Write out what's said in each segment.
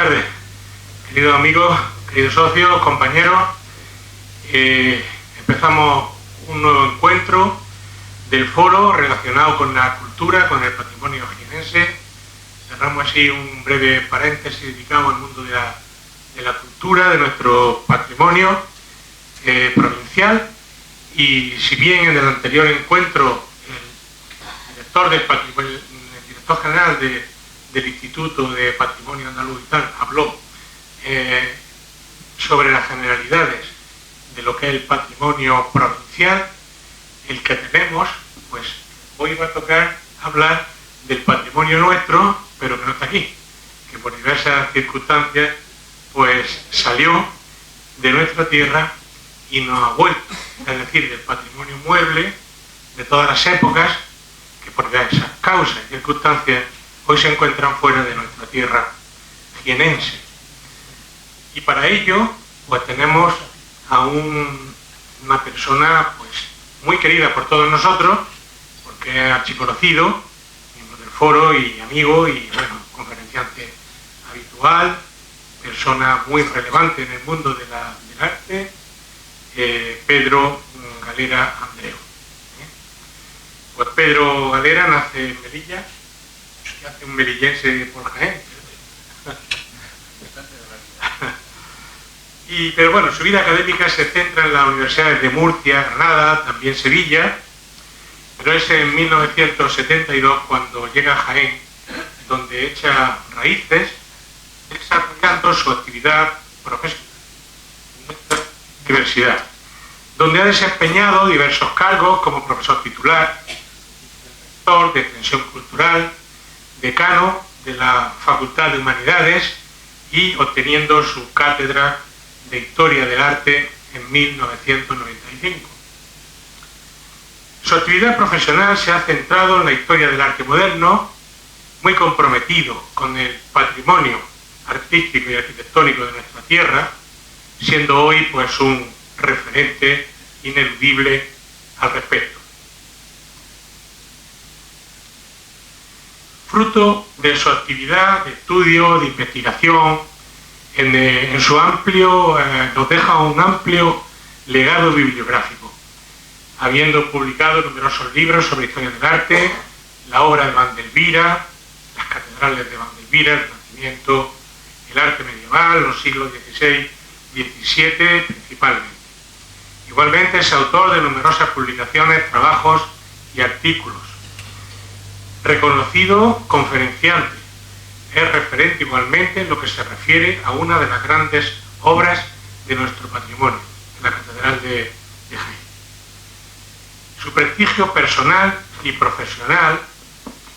tardes, queridos amigos, queridos socios, compañeros. Empezamos un nuevo encuentro del foro relacionado con la cultura, con el patrimonio jienense. Cerramos así un breve paréntesis dedicado al mundo de la cultura, de nuestro patrimonio provincial. Y si bien en el anterior encuentro el director general del Instituto de Patrimonio Andaluz y tal habló sobre las generalidades de lo que es el patrimonio provincial, el que tenemos, pues hoy va a tocar hablar del patrimonio nuestro, pero que no está aquí, que por diversas circunstancias pues salió de nuestra tierra y nos ha vuelto, es decir, del patrimonio mueble de todas las épocas, que por diversas causas y circunstancias hoy se encuentran fuera de nuestra tierra jienense. Y para ello, pues tenemos a una persona pues muy querida por todos nosotros, porque es archiconocido, miembro del foro y amigo y bueno, conferenciante habitual, persona muy relevante en el mundo del arte, Pedro Galera Andreu. Pues Pedro Galera nace en Melilla, que hace un melillense por Jaén. Pero bueno, su vida académica se centra en las universidades de Murcia, Granada, también Sevilla, pero es en 1972 cuando llega a Jaén, donde echa raíces, desarrollando su actividad profesional en esta universidad, donde ha desempeñado diversos cargos como profesor titular, director de extensión cultural, decano de la Facultad de Humanidades y obteniendo su cátedra de Historia del Arte en 1995. Su actividad profesional se ha centrado en la historia del arte moderno, muy comprometido con el patrimonio artístico y arquitectónico de nuestra tierra, siendo hoy pues un referente ineludible al respecto. Fruto de su actividad de estudio, de investigación, en su amplio, nos deja un amplio legado bibliográfico, habiendo publicado numerosos libros sobre historia del arte, la obra de Vandelvira, las catedrales de Vandelvira, el Renacimiento, el arte medieval, los siglos XVI, XVII principalmente. Igualmente es autor de numerosas publicaciones, trabajos y artículos. Reconocido conferenciante, es referente igualmente en lo que se refiere a una de las grandes obras de nuestro patrimonio, la Catedral de Jaén. Su prestigio personal y profesional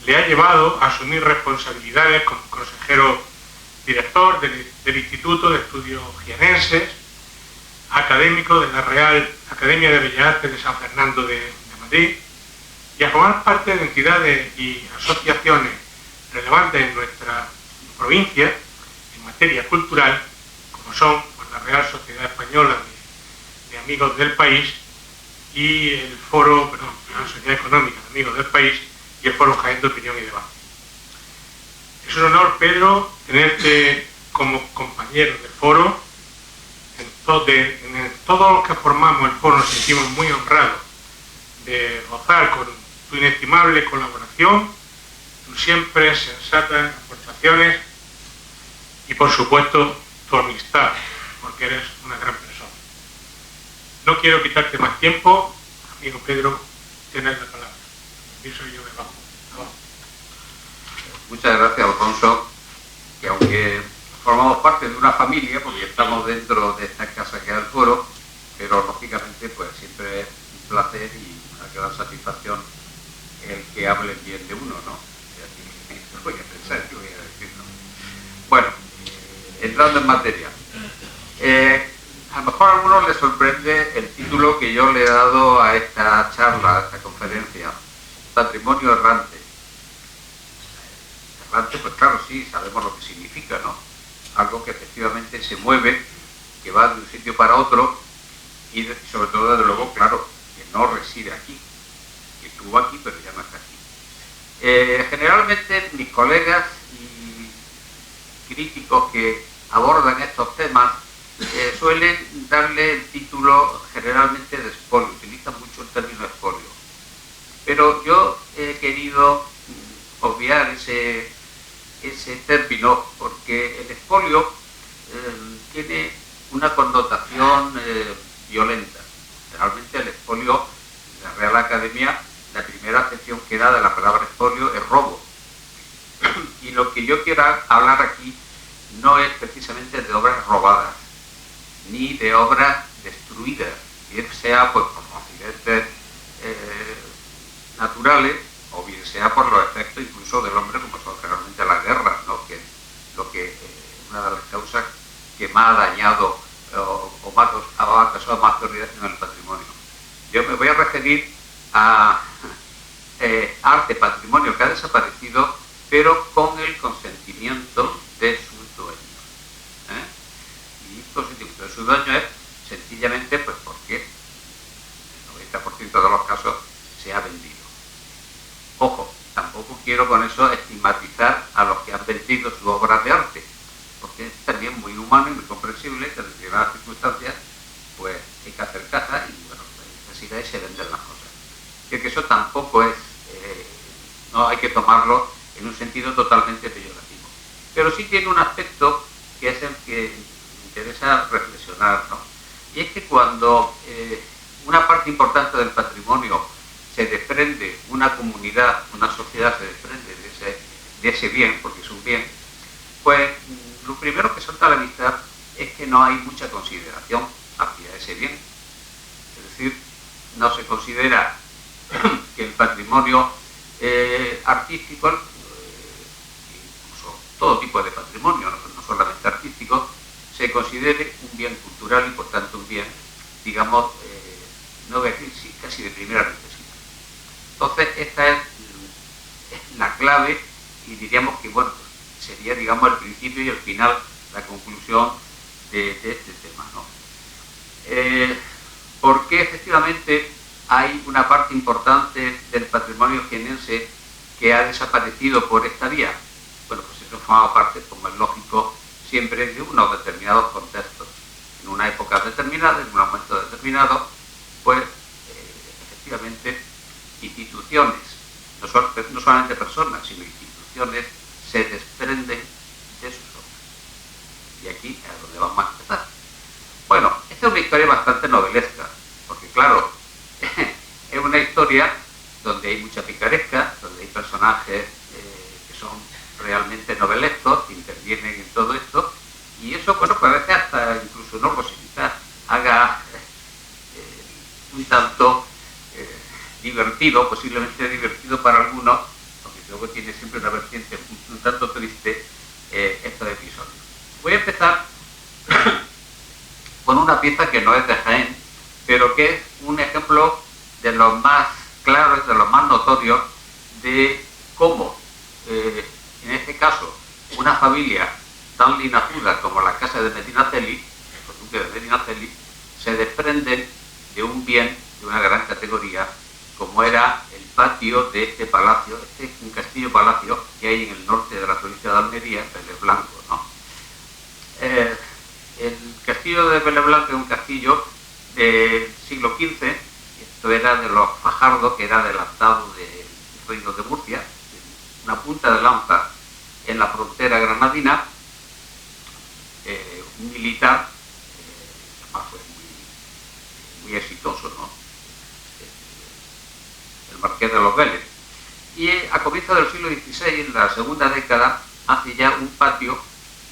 le ha llevado a asumir responsabilidades como consejero director del Instituto de Estudios Jienenses, académico de la Real Academia de Bellas Artes de San Fernando de Madrid, y a formar parte de entidades y asociaciones relevantes en nuestra provincia en materia cultural, como son pues, la Real Sociedad Española de Amigos del País y el Foro, la Sociedad Económica de Amigos del País y el Foro Jaén de Opinión y Debate. Es un honor, Pedro, tenerte como compañero del foro. En todos los que formamos el foro nos sentimos muy honrados de gozar con tu inestimable colaboración, tus siempre sensatas aportaciones y, por supuesto, tu amistad, porque eres una gran persona. No quiero quitarte más tiempo, amigo Pedro, tienes la palabra. Empiezo yo de abajo. Muchas gracias, Alfonso, que aunque formamos parte de una familia, porque estamos dentro de esta casa que es el foro, pero lógicamente pues siempre es un placer y una gran satisfacción el que hablen bien de uno, ¿no? Voy a pensar que voy a decirlo. Bueno, entrando en materia. A lo mejor a algunos les sorprende el título que yo le he dado a esta charla, a esta conferencia, Patrimonio Errante. Errante, pues claro, sí, sabemos lo que significa, ¿no? Algo que efectivamente se mueve, que va de un sitio para otro y sobre todo, desde luego, claro, que no reside aquí, que estuvo aquí pero ya no está aquí. Generalmente mis colegas críticos que abordan estos temas suelen darle el título generalmente de expolio, utilizan mucho el término expolio. Pero yo he querido obviar ese término porque el expolio tiene una connotación violenta. Realmente el expolio, la Real Academia, la primera acepción que da de la palabra expolio es robo. Y lo que yo quiero hablar aquí no es precisamente de obras robadas, ni de obras destruidas, bien sea pues, por accidentes naturales, o bien sea por los efectos incluso del hombre, como son generalmente las guerras, ¿no? Que es una de las causas que más ha dañado o más ha causado más pérdida en el patrimonio. Yo me voy a referir a arte, patrimonio que ha desaparecido, pero con el consentimiento de sus dueños. Y el consentimiento de sus dueños es sencillamente pues porque el 90% de los casos se ha vendido. Ojo, tampoco quiero con eso estigmatizar a los que han vendido sus obras de arte, porque es también muy humano y muy comprensible que en determinadas circunstancias pues hay que hacer caja y bueno, así de ahí se venden las cosas. Y que eso tampoco es, no hay que tomarlo en un sentido totalmente peyorativo. Pero sí tiene un aspecto que es el que me interesa reflexionar, ¿no? Y es que cuando una parte importante del patrimonio se desprende, una comunidad, una sociedad se desprende de ese bien, porque es un bien, pues lo primero que salta a la vista es que no hay mucha consideración hacia ese bien. Es decir, no se considera que el patrimonio artístico, incluso todo tipo de patrimonio, no solamente artístico, se considere un bien cultural y por tanto un bien, digamos, no voy a decir sí, casi de primera necesidad. Entonces esta es la clave y diríamos que bueno, sería digamos el principio y el final, la conclusión de este tema, ¿no? Porque efectivamente hay una parte importante del patrimonio jienense que ha desaparecido por esta vía. Bueno, pues eso forma parte, como es lógico, siempre de unos determinados contextos. En una época determinada, en un momento determinado, pues efectivamente instituciones, no solamente personas, sino instituciones, se desprenden de sus obras. Y aquí es donde vamos a empezar. Bueno, esta es una historia bastante novelesca, porque claro, es una historia donde hay mucha picaresca, donde hay personajes que son realmente novelescos, que intervienen en todo esto, y eso, bueno, pues a veces hasta incluso no, pues quizás haga un tanto divertido, posiblemente divertido para algunos, porque luego tiene siempre una vertiente un tanto triste estos episodios. Voy a empezar con una pieza que no es de Jaén, pero que es un ejemplo de los más claros, de los más notorios, de cómo, en este caso, una familia tan linajuda como la casa de Medinaceli, el duque de Medinaceli, se desprenden de un bien de una gran categoría, como era el patio de este palacio, un castillo-palacio que hay en el norte de la provincia de Almería, Vélez Blanco, ¿no? El castillo de Vélez Blanco es un castillo del siglo XV, esto era de los Fajardo, que era adelantado del reino de Murcia, una punta de lanza en la frontera granadina, un militar, además fue muy exitoso, ¿no? El marqués de los Vélez. Y a comienzos del siglo XVI, en la segunda década, hace ya un patio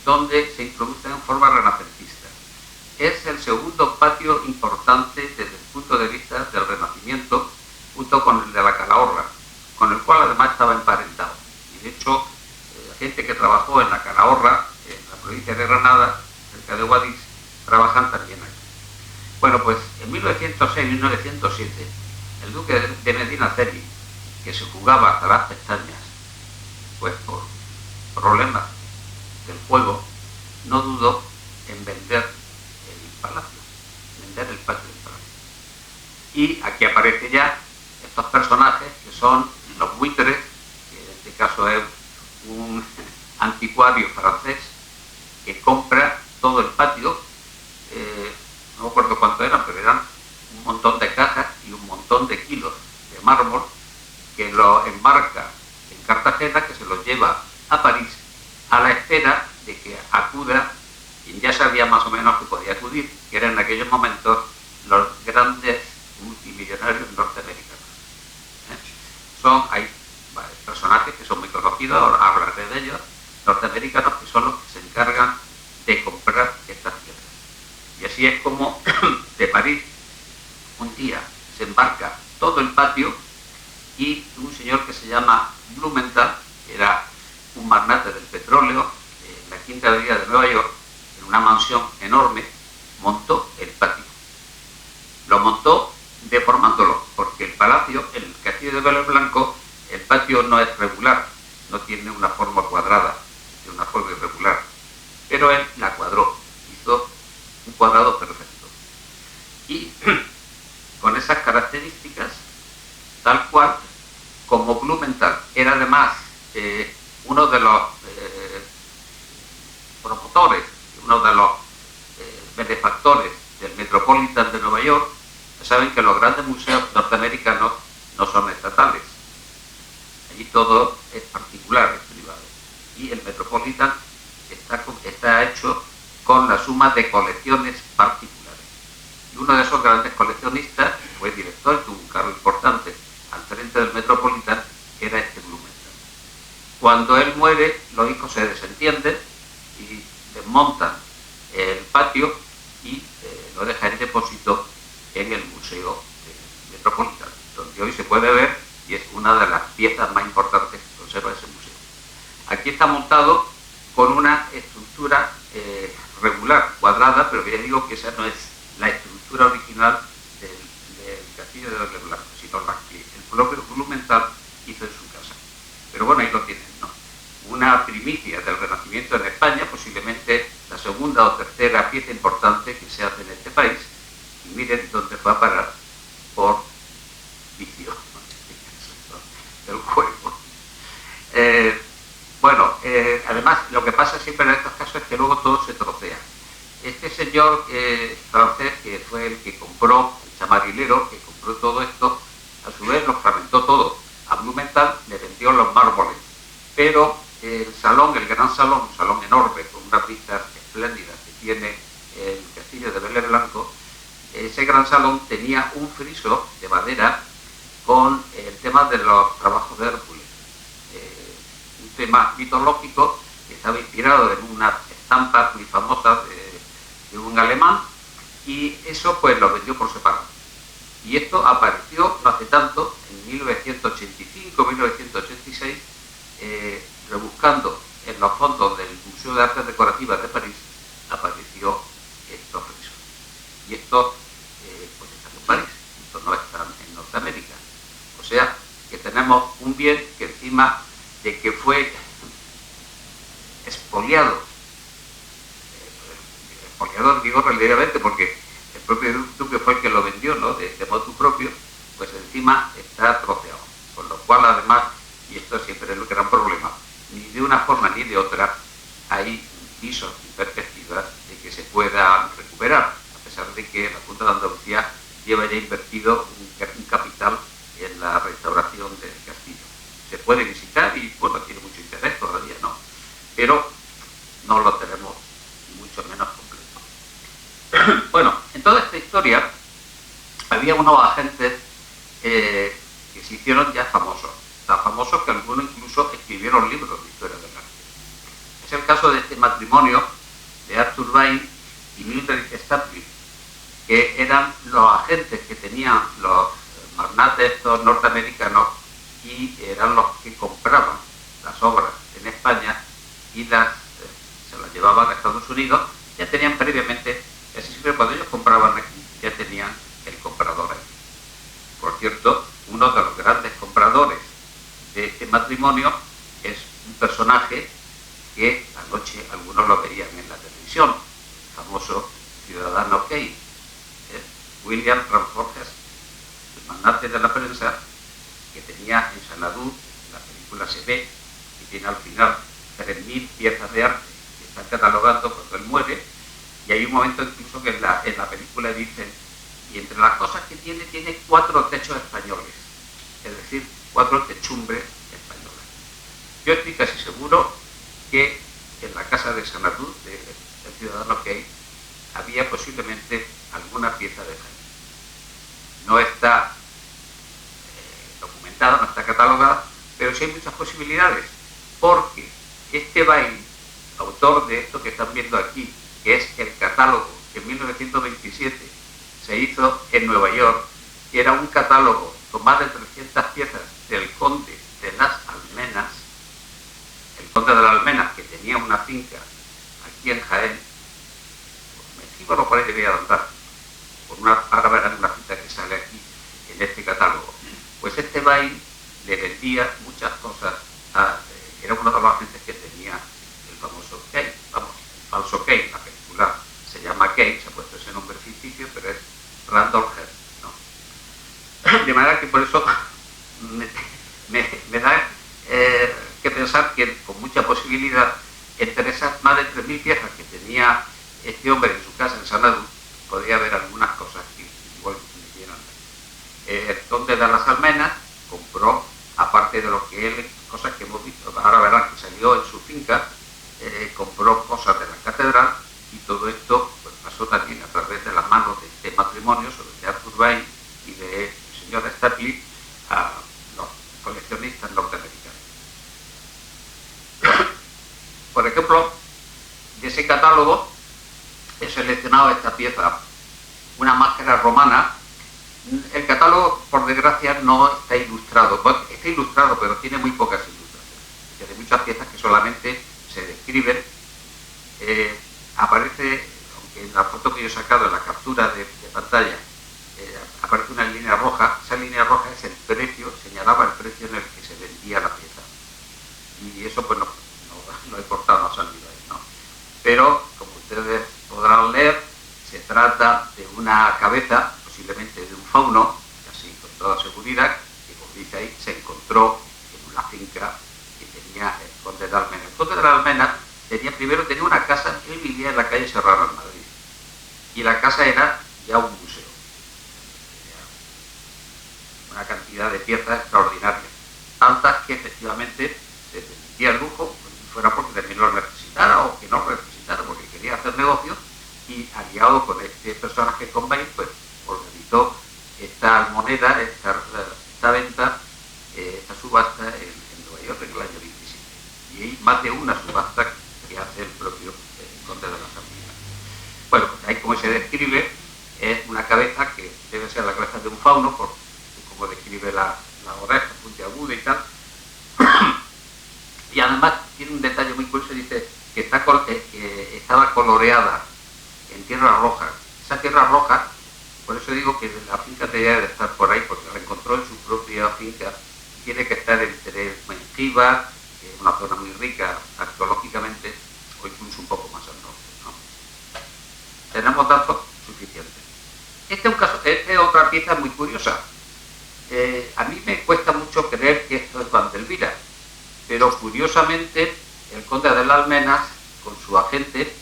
donde se introduce en forma renacentista. Es el segundo patio importante desde el punto de vista del Renacimiento, junto con el de la Calahorra, con el cual además estaba emparentado. Y de hecho, la gente que trabajó en la Calahorra, en la provincia de Granada, cerca de Guadix, trabajan también aquí. Bueno, pues en 1906-1907, el duque de Medinaceli, que se jugaba hasta las pestañas, pues por problemas del juego, no dudó en vender el palacio, vender el patio del palacio. Y aquí aparecen ya estos personajes que son los buitres, que en este caso es un anticuario francés, que compra todo el patio, no me acuerdo cuánto eran, pero eran un montón de cajas y un montón de kilos de mármol, que lo embarca en Cartagena, que se los lleva a París, a la espera de que acuda quien ya sabía más o menos que podía acudir, que eran en aquellos momentos los grandes multimillonarios norteamericanos. Hay personajes que son muy conocidos, ahora hablaré de ellos, norteamericanos, que son los que se encargan de comprar estas piedras. Y así es como de París un día se embarca todo el patio y un señor que se llama Blumenthal, que era un magnate del petróleo, en la Quinta Avenida de Nueva York, en una mansión enorme, montó el patio. Lo montó deformándolo, porque el palacio, el castillo de Vélez Blanco, el patio no es regular, no tiene una forma cuadrada, tiene una forma irregular, pero él la cuadró, hizo un cuadrado perfecto. Y con esas características, tal cual, como Blumenthal era además uno de los promotores, uno de los benefactores del Metropolitan de Nueva York, saben que los grandes museos norteamericanos no son estatales. Allí todo es particular, es privado. Y el Metropolitan está hecho con la suma de colecciones particulares. Y uno de esos grandes coleccionistas fue director, tuvo un cargo importante al frente del Metropolitan, que era este Blumenthal. Cuando él muere, los hijos se desentienden y desmontan el patio y lo dejan en depósito en el Museo Metropolitan, donde hoy se puede ver y es una de las piezas más importantes que conserva ese museo. Aquí está montado con una estructura regular, cuadrada, pero ya digo que esa no es la estructura original del castillo de Vélez Blanco, sino la que el propio Blumenthal hizo en su casa. Pero bueno, ahí lo tienen, ¿no? Una primicia del Renacimiento en España, posiblemente la segunda o tercera pieza importante que se hace en este país, y miren dónde fue a parar por vicio del juego. Además, lo que pasa siempre en estos casos es que luego todo se trocea. Este señor francés, que fue el que compró, el chamarilero, que compró todo esto, a su vez lo fragmentó todo. A Blumenthal le vendió los mármoles, pero el salón, el gran salón, un salón enorme, con unas vistas espléndidas que tiene el castillo de Vélez Blanco, ese gran salón tenía un friso de madera con el tema de los trabajos de Hércules, un tema mitológico que estaba inspirado en una estampa muy famosa de un alemán, y eso pues lo vendió por separado. Y esto apareció no hace tanto, en 1985, 1986, rebuscando en los fondos del Museo de Artes Decorativas de París, apareció estos frisos. Y esto pues están en París, esto no está en Norteamérica. O sea, que tenemos un bien que encima de que fue expoliado, expoliador digo relativamente porque el propio duque fue el que lo vendió, ¿no? De motu propio, pues encima está troceado. Con lo cual, además, y esto siempre es el gran problema, ni de una forma ni de otra hay visos y perspectivas de que se pueda recuperar, a pesar de que la Junta de Andalucía lleva ya invertido un capital en la restauración del castillo. Se puede visitar y, bueno, tiene mucho interés, todavía no, pero no lo tenemos ni mucho menos completo. Bueno, en toda esta historia había unos agentes que se hicieron ya famosos, tan famosos que algunos incluso escribieron libros de historia del arte. Es el caso de este matrimonio de Arthur Bain y Mildred Stapley, que eran los agentes que tenían los magnates estos norteamericanos y eran los que compraban las obras en España y se las llevaban a Estados Unidos. Ya tenían previamente, casi siempre cuando ellos compraban aquí, ya tenían el comprador aquí. Por cierto, uno de los grandes compradores de este matrimonio es un personaje que anoche algunos lo veían en la televisión, el famoso ciudadano Kane, William Ramsford Hearst, el magnate de la prensa, que tenía en Xanadu, la película se ve, y tiene al final 3.000 piezas de arte que están catalogando cuando él muere, y hay un momento incluso que en la película dicen, y entre las cosas que tiene 4 techos españoles, es decir, 4 techumbres españolas. Yo estoy casi seguro que en la casa de Sanadú, del ciudadano Key, había posiblemente alguna pieza de Jaén. No está documentada, no está catalogada, pero sí hay muchas posibilidades, porque este Bain, autor de esto que están viendo aquí, que es el catálogo que en 1927 se hizo en Nueva York, que era un catálogo con más de 300 piezas del conde de las Almenas, el conde de las Almenas, que tenía una finca aquí en Jaén, por lo cual debía andar, ahora verán una cita que sale aquí en este catálogo. Pues este Bain le vendía muchas cosas era uno de los agentes que tenía el famoso Key, vamos, el falso Key, la película se llama Key, se ha puesto ese nombre ficticio, pero es Randolph Hearst, ¿no? De manera que por eso me da que pensar que con mucha posibilidad, entre esas más de 3.000 piezas que tenía este hombre en su casa en Sanadú, podría haber algunas cosas que igual me llenan. El conde de las Almenas compró, aparte de lo que él, cosas que hemos visto, ahora verán que salió en su finca, compró cosas de la catedral, y todo esto pues, pasó también a través de las manos de este matrimonio, sobre de Arthur Bain y del señor Stapley, a los coleccionistas norteamericanos. Por ejemplo, de ese catálogo he seleccionado esta pieza, una máscara romana. El catálogo, por desgracia, no está ilustrado. Bueno, está ilustrado, pero tiene muy pocas ilustraciones. Tiene muchas piezas que solamente se describen. Aparece, aunque en la foto que yo he sacado, en la captura de pantalla, aparece una línea roja. Esa línea roja es el precio, señalaba el precio en el que se vendía la pieza. Y eso, pues, no he cortado, no ha salido ahí, ¿no? Pero, como ustedes podrán leer, se trata de una cabeza, posiblemente de un fauno, así con toda seguridad, que, como dice ahí, se encontró en una finca que tenía el conde de Almena. El conde de Almena primero tenía una casa, él vivía en la calle Serrano, en Madrid, y la casa era ya un museo. Tenía una cantidad de piezas extraordinarias, tantas que efectivamente se permitía el lujo, fuera porque también lo necesitara o que no lo necesitara porque quería hacer negocios, y aliado con este personaje con Bain, pues organizó esta moneda, esta venta, esta subasta en Nueva York en el año 27. Y hay más de una subasta que hace el propio conde de las Almenas. Bueno, pues ahí como se describe, es una cabeza que debe ser la cabeza de un fauno, por como describe la oreja puntiaguda y tal. Y además tiene un detalle muy curioso, dice que estaba coloreada en tierra roja. Esa tierra roja, por eso digo que la finca tenía de estar por ahí, porque la encontró en su propia finca. Tiene que estar entre Mengíbar, que es una zona muy rica arqueológicamente, o incluso un poco más al norte, ¿no? Tenemos datos suficientes. Este es otra pieza muy curiosa. A mí me cuesta mucho creer que esto es Vandelvira, pero curiosamente el conde de las Almenas, con su agente,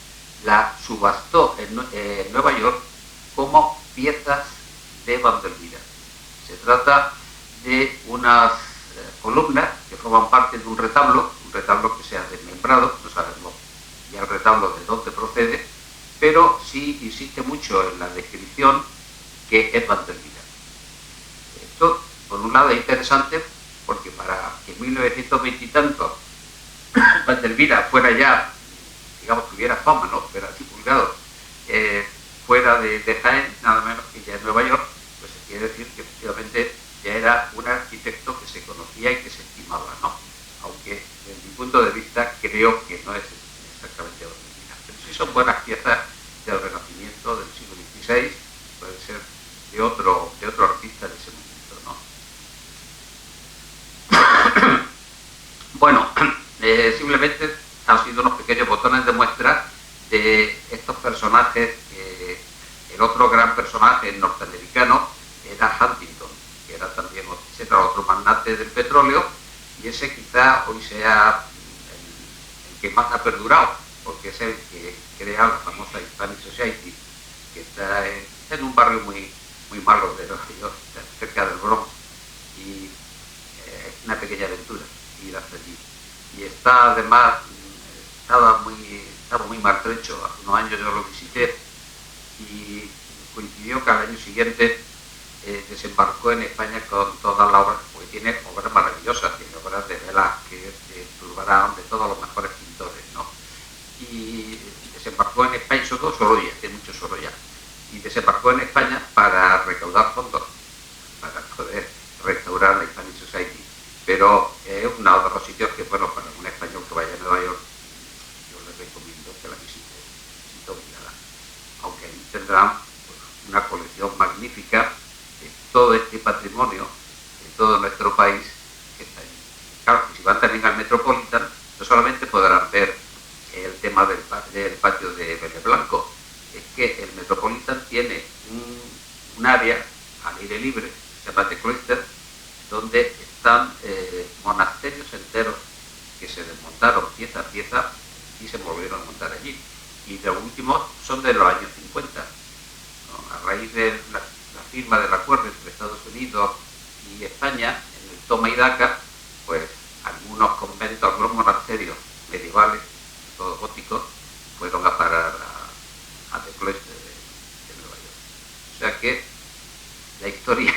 la subastó en Nueva York como piezas de Vandelvira. Se trata de unas columnas que forman parte de un retablo que se ha desmembrado, no sabemos ya el retablo de dónde procede, pero sí insiste mucho en la descripción que es Vandelvira. Esto, por un lado, es interesante porque para que en 1920 y tanto Vandelvira fuera ya, digamos, tuviera fama, ¿no? Fuera divulgado fuera de Jaén, nada menos que ya en Nueva York, pues se quiere decir que efectivamente ya era un arquitecto que se conocía y que se estimaba, ¿no? Aunque desde mi punto de vista creo que no es exactamente Vandelvira. Pero sí son buenas piezas del Renacimiento, del siglo XVI, puede ser de otro artista de ese momento, ¿no? Bueno, simplemente han sido unos pequeños botones de muestra de estos personajes. El otro gran personaje norteamericano era Huntington, que era también otro magnate del petróleo, y ese quizá hoy sea el que más ha perdurado, porque es el que crea la famosa Hispanic Society, que está en un barrio muy malo de Nueva York, cerca del Bronx, y es una pequeña aventura ir hasta allí. Y está además, estaba muy maltrecho. Hace unos años yo lo visité y coincidió que al año siguiente desembarcó en España con todas las obras, porque tiene obras maravillosas, tiene obras de Velázquez, de Zurbarán, de todos los mejores pintores, ¿no? Y desembarcó en España, sobre todo Sorolla, tiene mucho Sorolla, y desembarcó en España para recaudar fondos, para poder restaurar la Hispanic Society. Pero es uno de los sitios que, bueno, para un español que vaya a Nueva York, yo les recomiendo que la visite obligada. Aunque ahí tendrán pues, una colección magnífica de todo este patrimonio de todo nuestro país que está ahí. Claro, que si van también al Metropolitan, no solamente podrán ver el tema del patio de Vélez Blanco, es que el Metropolitan tiene un área al aire libre, se llama The Cloister, donde están monasterios enteros que se desmontaron pieza a pieza y se volvieron a montar allí. Y los últimos son de los años 50. ¿No? A raíz de la firma del acuerdo entre Estados Unidos y España, en el toma y daca, pues algunos conventos, algunos monasterios medievales, todos góticos, fueron a parar a The Cloister de Nueva York. O sea que la historia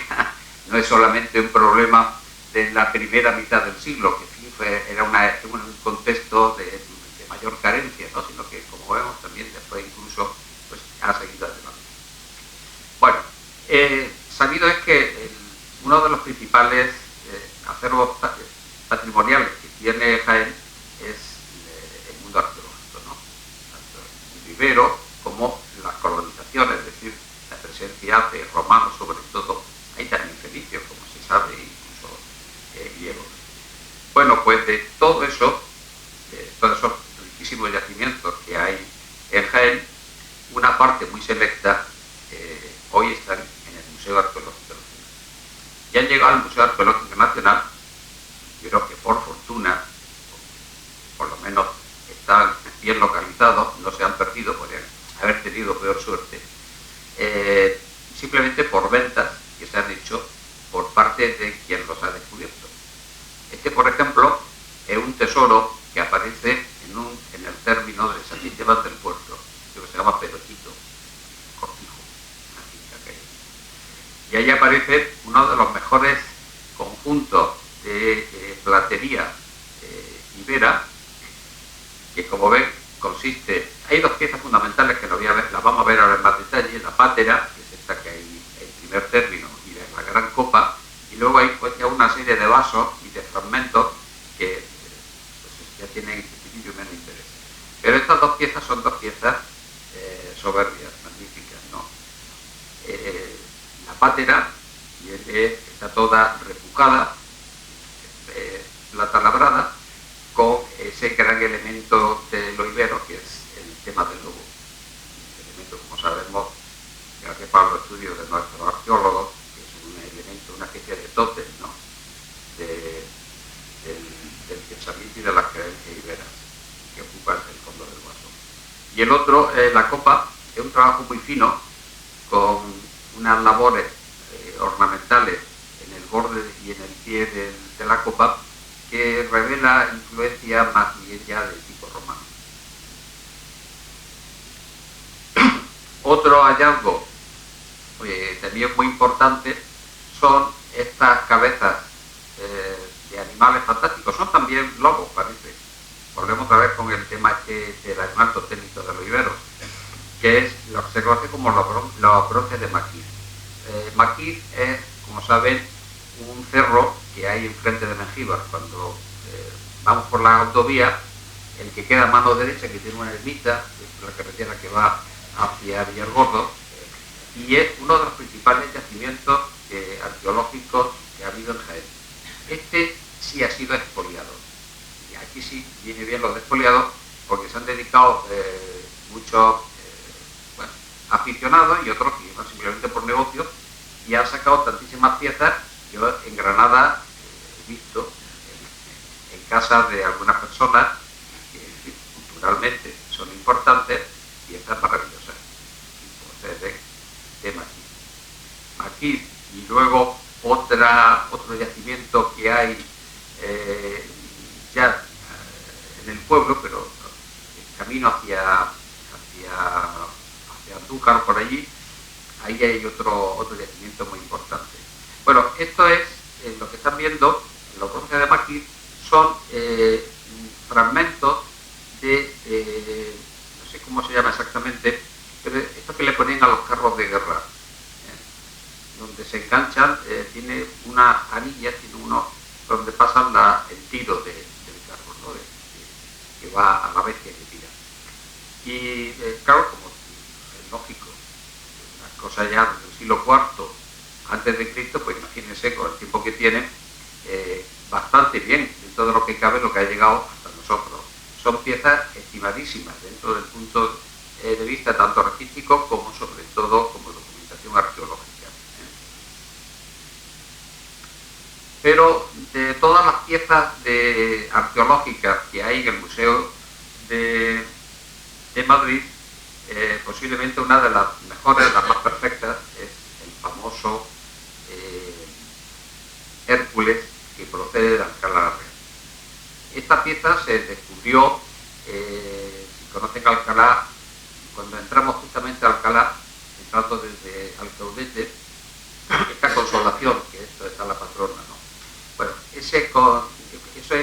no es solamente un problema de la primera mitad del siglo, que sí era un contexto de mayor carencia, ¿no? Sino que, como vemos, también después incluso pues, ha seguido adelante. Bueno, sabido es que uno de los principales acervos patrimoniales que tiene Jaén es el mundo arqueológico, ¿no? Tanto el vivero como las colonizaciones, es decir, la presencia de romanos sobre todo, hay también fenicios, como se sabe, incluso griegos. Bueno, pues de todo eso, todos esos riquísimos yacimientos que hay en Jaén, una parte muy selecta hoy están en el Museo Arqueológico Nacional. Y han llegado al Museo Arqueológico Nacional, yo creo que por fortuna, por lo menos están bien localizados, no se han perdido, podrían haber tenido peor suerte, simplemente por ventas que se han hecho por parte de quien los ha descubierto. Este, por ejemplo, es un tesoro que aparece en el término de San Esteban del Puerto, que se llama Perochito, Cortijo, una finca que hay. Y ahí aparece uno de los mejores conjuntos de platería ibera, que como ven consiste, hay dos piezas fundamentales que las vamos a ver ahora en más detalle: la pátera, que es esta que hay el primer término, y la gran copa, y luego hay pues ya una serie de vasos y de fragmentos que pues, ya tienen principio menos interés. Pero estas dos piezas son dos piezas soberbias, magníficas, ¿no? La pátera está toda repucada, plata labrada, con ese gran elemento de lo ibero, que es el tema del lobo. El elemento, como sabemos, gracias a los estudios de nuestros arqueólogos, que es un elemento, una especie de tótem, ¿no? del pensamiento y de las creencias iberas, que ocupan el fondo del vaso. Y el otro, la copa, es un trabajo muy fino, con unas labores ornamentales en el borde y en el pie de la copa, que revela influencia más bien ya de tipo romano. Otro hallazgo también muy importante son estas cabezas de animales fantásticos. Son también lobos, parece. Volvemos otra vez con el tema del animal totémico de los iberos, que es lo que se conoce como los bronces de Maquis. Maquis es, como saben, un cerro que hay enfrente de Mengíbar. Cuando vamos por la autovía, el que queda a mano derecha, que tiene una ermita, es la carretera que va hacia Villargordo, y es uno de los principales yacimientos arqueológicos que ha habido en Jaén. Este sí ha sido expoliado, y aquí sí viene bien los expoliados, porque se han dedicado muchos aficionados y otros que iban simplemente por negocio, y han sacado tantísimas piezas. Yo en Granada he visto en casas de algunas personas que culturalmente son importantes, piezas maravillosas, de maquis. Maquis, y luego otro yacimiento que hay ya en el pueblo, pero el camino hacia Andújar, por allí, ahí hay otro yacimiento muy importante. Bueno, esto es lo que están viendo en la provincia de Maquis, son fragmentos de, no sé cómo se llama exactamente, pero esto que le ponían a los carros de guerra, donde se enganchan, tiene unas anillas, tiene uno donde pasan el tiro del carro, ¿no? que va a la vez que tira. Y claro, como es lógico, una cosa ya del siglo IV antes de Cristo, pues imagínense con el tiempo que tienen, bastante bien dentro de lo que cabe, lo que ha llegado hasta nosotros. Son piezas estimadísimas dentro del punto de vista tanto artístico como sobre todo como documentación arqueológica. Pero de todas las piezas arqueológicas que hay en el Museo de Madrid, posiblemente una de las mejores, las más perfectas, es el famoso Hércules, que procede de Alcalá la Real. Esta pieza se descubrió, si conocen Alcalá, cuando entramos justamente a Alcalá, entrando desde Alcaudete, esta Consolación, que esto está la patrona, ¿no? Bueno, ese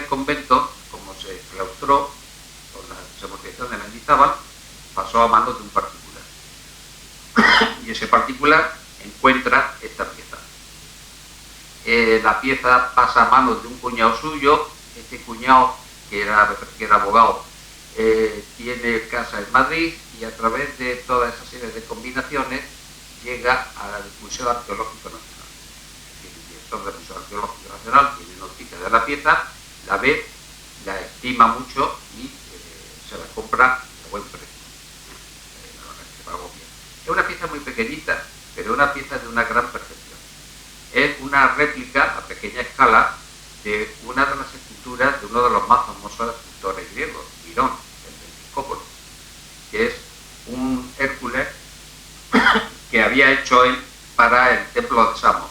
convento, como se claustró con la desamortización de Mendizábal, pasó a manos de un particular. Y ese particular encuentra esta pieza. La pieza pasa a manos de un cuñado suyo. Este cuñado, que era abogado, tiene casa en Madrid, y a través de toda esa serie de combinaciones llega al Museo Arqueológico Nacional. El director del Museo Arqueológico Nacional tiene noticia de la pieza, la ve, la estima mucho y se la compra a buen precio. Se pagó bien. Es una pieza muy pequeñita, pero una pieza de una gran perfección. Es una réplica a pequeña escala de una de las esculturas de uno de los más famosos escultores griegos, Mirón, el del Discópolis, que es un Hércules que había hecho él para el templo de Samos.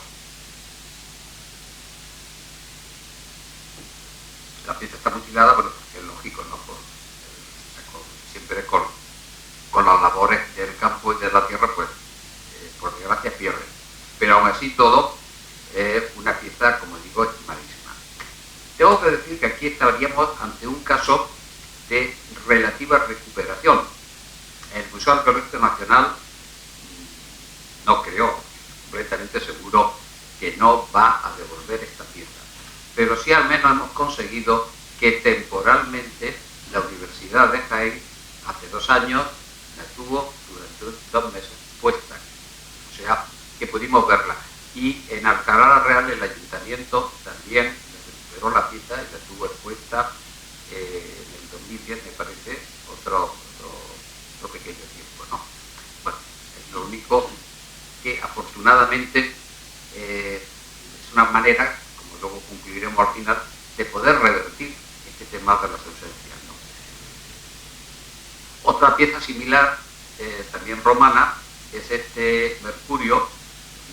La pieza está mutilada, bueno, porque es lógico, ¿no? Siempre con las labores del campo y de la tierra, pues, por desgracia pierde. Pero aún así todo, una pieza, como digo, estimadísima. Tengo que decir que aquí estaríamos ante un caso de relativa recuperación. El Museo Arqueológico Nacional no creo, completamente seguro, que no va a devolver esta pieza. Pero sí al menos hemos conseguido que temporalmente la Universidad de Jaén, hace 2 años, la tuvo durante 2 meses puesta. O sea, que pudimos verla. Y en Alcalá la Real el ayuntamiento también recuperó la pieza y la tuvo expuesta en el 2010, me parece, otro pequeño tiempo, ¿no? Bueno, es lo único que afortunadamente es una manera, como luego concluiremos al final, de poder revertir este tema de las ausencias, ¿no? Otra pieza similar, también romana, es este Mercurio,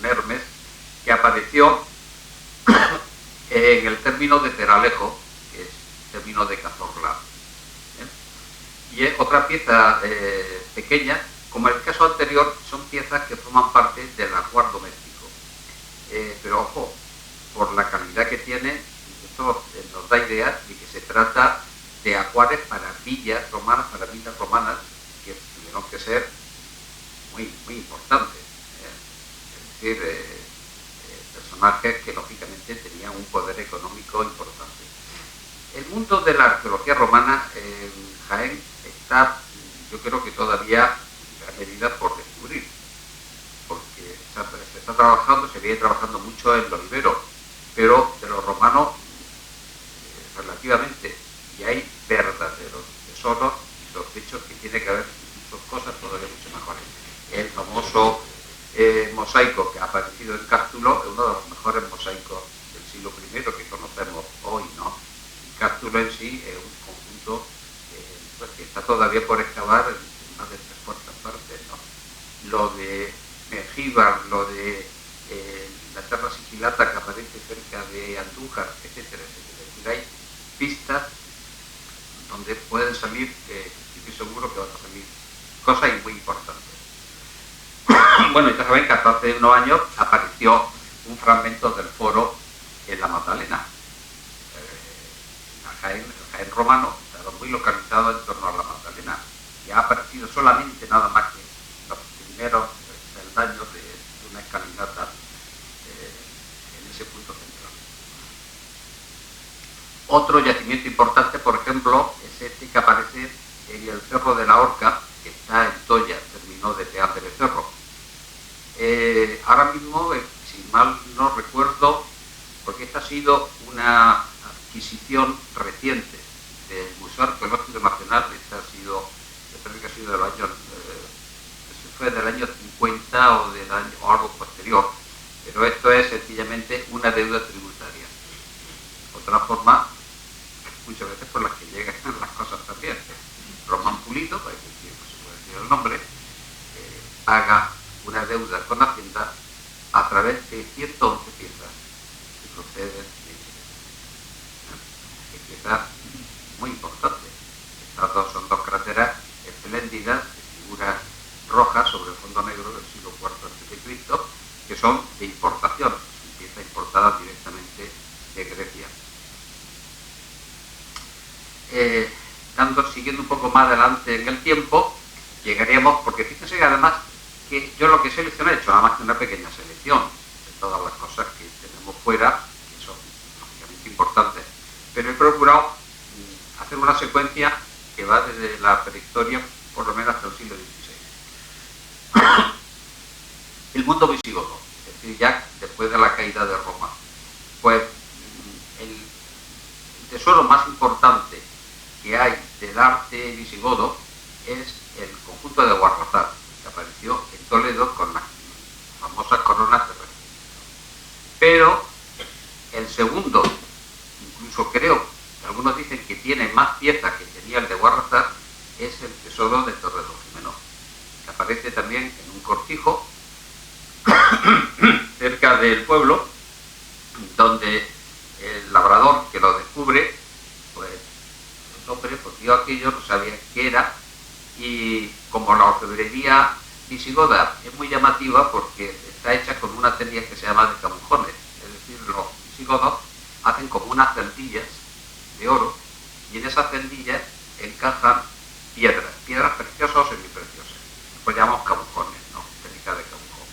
Hermes, que apareció en el término de Peralejo, que es el término de Cazorla. Y es otra pieza pequeña, como en el caso anterior, son piezas que forman parte del ajuar doméstico. Pero ojo, por la calidad que tiene, esto nos da idea de que se trata de ajuares para villas romanas, que tuvieron que ser muy, muy importantes. Es decir, personajes que lógicamente tenían un poder económico importante. El mundo de la arqueología romana en Jaén está, yo creo que todavía en gran medida por descubrir, porque se está trabajando, se viene trabajando mucho en lo ibero, pero de los romanos relativamente, y hay verdaderos tesoros y sospechos que tiene que haber muchas cosas todavía mucho mejores. El famoso mosaico que ha aparecido en Cástulo es uno de los mejores mosaicos del siglo I que conocemos hoy, ¿no? Y Cástulo en sí es un conjunto pues, que está todavía todavía por excavar en más de 3/4 partes, ¿no? Lo de Mengíbar, lo de la Terra Sigillata que aparece cerca de Andújar, etcétera, etcétera. Es decir, hay pistas donde pueden salir, estoy seguro que van a salir cosas muy importantes. Bueno, ya saben que hasta hace unos años apareció un fragmento del foro en la Magdalena. El Jaén romano estaba muy localizado en torno a la Magdalena y ha aparecido solamente nada más que los primeros peldaños de una escalinata en ese punto central. Otro yacimiento importante, por ejemplo, es este que aparece en el Cerro de la Horca, que está en Toya, terminó de Tear del Cerro. Ahora mismo, si mal no recuerdo, porque esta ha sido una adquisición reciente del Museo Arqueológico Nacional, esta ha sido, yo creo que ha sido del año, fue del año 50 o del año o algo posterior, pero esto es sencillamente una deuda tributaria. Otra forma, muchas veces por las que llegan las cosas también. Román Pulido, para que se puede decir el nombre, paga una deuda con Hacienda a través de 111 piezas que proceden de piezas muy importantes. Estas dos son dos cráteras espléndidas de figuras rojas sobre el fondo negro del siglo IV a.C., que son de importación, son piezas importadas directamente de Grecia. Siguiendo un poco más adelante en el tiempo, llegaríamos, porque fíjense que además que yo lo que seleccioné, he hecho nada más que una pequeña selección de todas las cosas que tenemos fuera, que son lógicamente importantes, pero he procurado hacer una secuencia que va desde la prehistoria por lo menos hasta el siglo XVI. El mundo visigodo, es decir, ya después de la caída de Roma, pues el tesoro más importante que hay del arte visigodo es el conjunto de Guarrazar, que apareció en Toledo con las famosas coronas de rey. Pero el segundo, incluso creo que algunos dicen que tiene más piezas que tenía el de Guarrazar, es el tesoro de Torredonjimeno, que aparece también en un cortijo cerca del pueblo, donde el labrador que lo descubre, pues el hombre pues vio aquello, no sabía qué era, y como la orfebrería visigoda es muy llamativa porque está hecha con una técnica que se llama de camujones, es decir, los visigodos hacen como unas celdillas de oro y en esas celdillas encajan piedras preciosas o semipreciosas, pues llamamos camujones, ¿no? Técnica de camujón.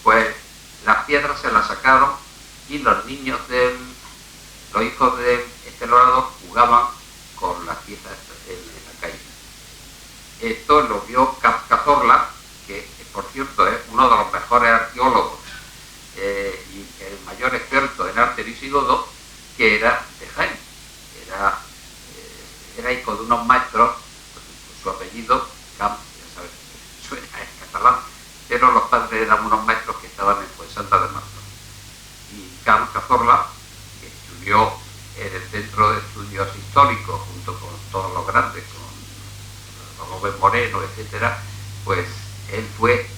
Pues las piedras se las sacaron y los hijos de este labrador jugaban con las piezas en la calle. Esto lo vio Cazorla, que por cierto es uno de los mejores arqueólogos y el mayor experto en arte visigodo, que era de Jaén. Era hijo de unos maestros, pues, su apellido, Camp, ya sabes, suena en catalán, pero los padres eran unos maestros que estaban en Fuensanta de Marzo. Y Camp Cazorla, que estudió en el Centro de Estudios Históricos junto con todos los grandes, con Robert Moreno, etcétera, pues él fue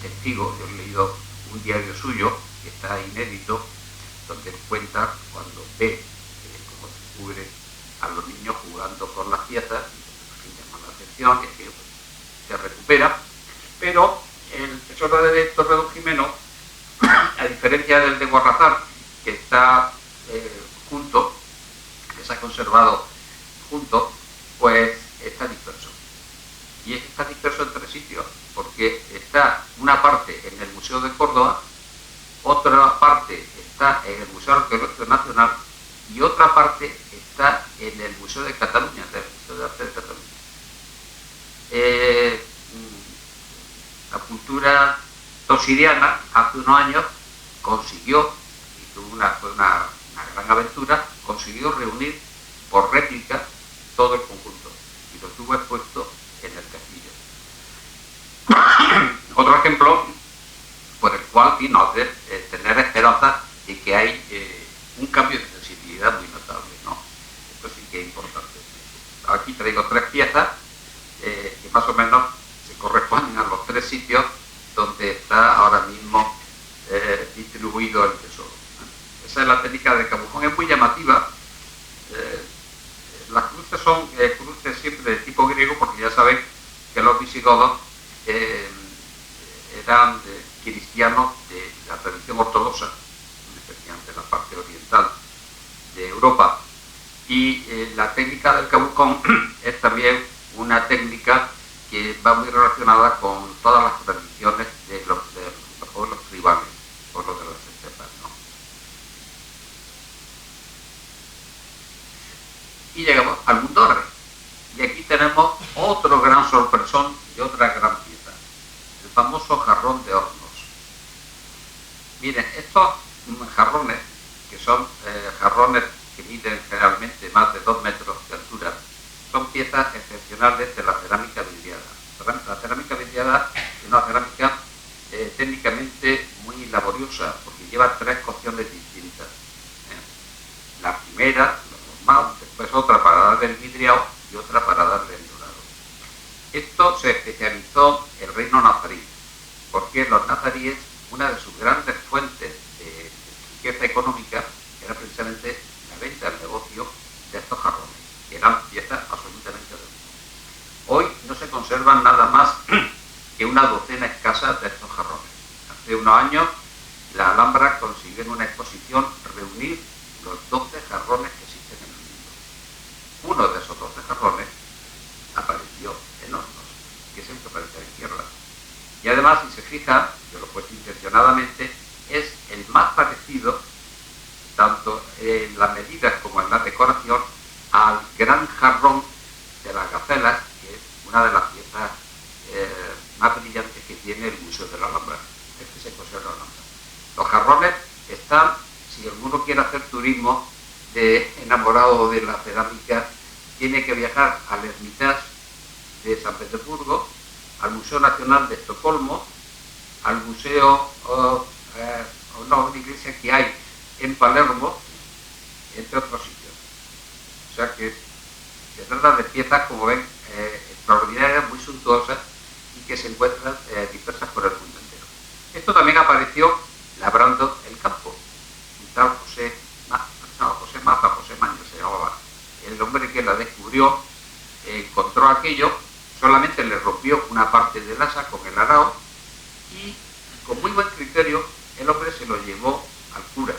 testigo. Yo he leído un diario suyo que está inédito, donde él cuenta cuando ve cómo descubre a los niños jugando con las piezas, que llama la atención, y que pues, se recupera. Pero el tesoro de Torredonjimeno, a diferencia del de Guarrazar, que está junto, que se ha conservado junto, pues está disperso. Y está disperso en 3 sitios, porque está una parte en el Museo de Córdoba, otra parte está en el Museo Arqueológico Nacional y otra parte está en el Museo de Cataluña, el Museo de Arte de Cataluña. La cultura tosiriana hace unos años consiguió, y tuvo una gran aventura, consiguió reunir por réplica todo el conjunto y lo tuvo expuesto en el castillo. Otro ejemplo por el cual vino a hacer tener esperanza y que hay un cambio de sensibilidad muy notable, ¿no? Esto sí que es importante. Aquí traigo 3 piezas sitios donde está ahora mismo distribuido el tesoro. Esa es la técnica de Cabujon, es muy llamativa. Las cruces son cruces siempre de tipo griego, porque ya saben que los visigodos eran cristianos de la tradición ortodoxa, especialmente la parte oriental de Europa. Y la técnica del Cabujon es también una técnica que va muy relacionada con todas las tradiciones de los pueblos tribales, pueblos de las estepas, ¿no? Y llegamos al Mundorre. Y aquí tenemos otro gran sorpresón y otra gran pieza, el famoso jarrón de hornos. Miren, estos jarrones, que son jarrones que miden generalmente más de 2 metros de altura, son piezas excepcionales de la cerámica vidriada. La cerámica vidriada es una cerámica técnicamente muy laboriosa, porque lleva 3 cocciones distintas. La primera, lo normal, después otra para darle el vidriado y otra para darle el dorado. Esto se especializó el reino nazarí, porque los nazaríes, una de sus grandes fuentes de riqueza económica era precisamente la venta, el negocio de estos jarrones, que eran piezas absolutamente de lujo. Hoy no se conservan nada más que una docena escasa de estos jarrones. Hace unos años la Alhambra consiguió en una exposición reunir los 12 jarrones que existen en el mundo. Uno de esos 12 jarrones apareció en hornos, que es el que aparece a la izquierda. Y además, si se fijan, yo lo he puesto intencionadamente, es el más parecido, tanto en las medidas como en la decoración, al gran jarrón de las gacelas, que es una de las piezas más brillantes que tiene el Museo de la Alhambra. Este se conserva en la Alhambra. Los jarrones están, si alguno quiere hacer turismo de enamorado de la cerámica, tiene que viajar al Hermitage de San Petersburgo, al Museo Nacional de Estocolmo, al Museo, una iglesia que hay en Palermo, entre otros sitios. O sea que se trata de piezas, como ven, extraordinarias, muy suntuosas y que se encuentran dispersas por el mundo entero. Esto también apareció labrando el campo. Un tal José Maño se llamaba. El hombre que la descubrió, encontró aquello, solamente le rompió una parte del asa con el arao y con muy buen criterio el hombre se lo llevó al cura.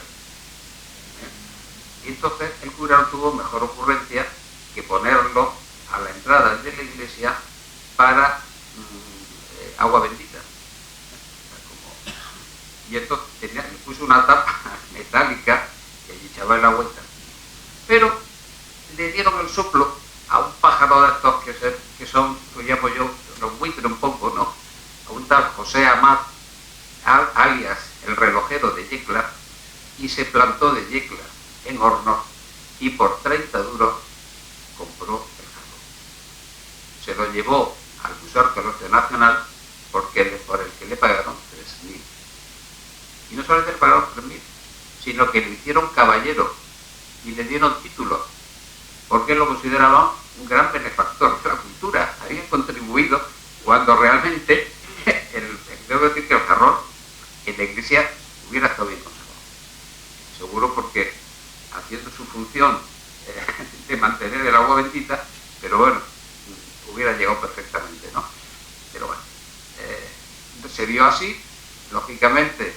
Y entonces el cura no tuvo mejor ocurrencia que ponerlo a la entrada de la iglesia para agua bendita. Y entonces le puso una tapa metálica y allí echaba el agüita. Pero le dieron el soplo a un pájaro de estos que son, lo llamo yo, los buitres un poco, ¿no? A un tal José Amat, alias el relojero de Yecla, y se plantó de Yecla en hornos y por 30 duros compró el jarrón. Se lo llevó al Museo Arqueológico Nacional por el que le pagaron 3.000. Y no solamente le pagaron 3.000, sino que lo hicieron caballero y le dieron títulos, porque lo consideraban un gran benefactor de la cultura. Habían contribuido cuando realmente, debo decir que el jarrón en la iglesia hubiera estado bien conservado. Seguro porque haciendo su función de mantener el agua bendita, pero bueno, hubiera llegado perfectamente, ¿no? Pero bueno, se vio así. Lógicamente,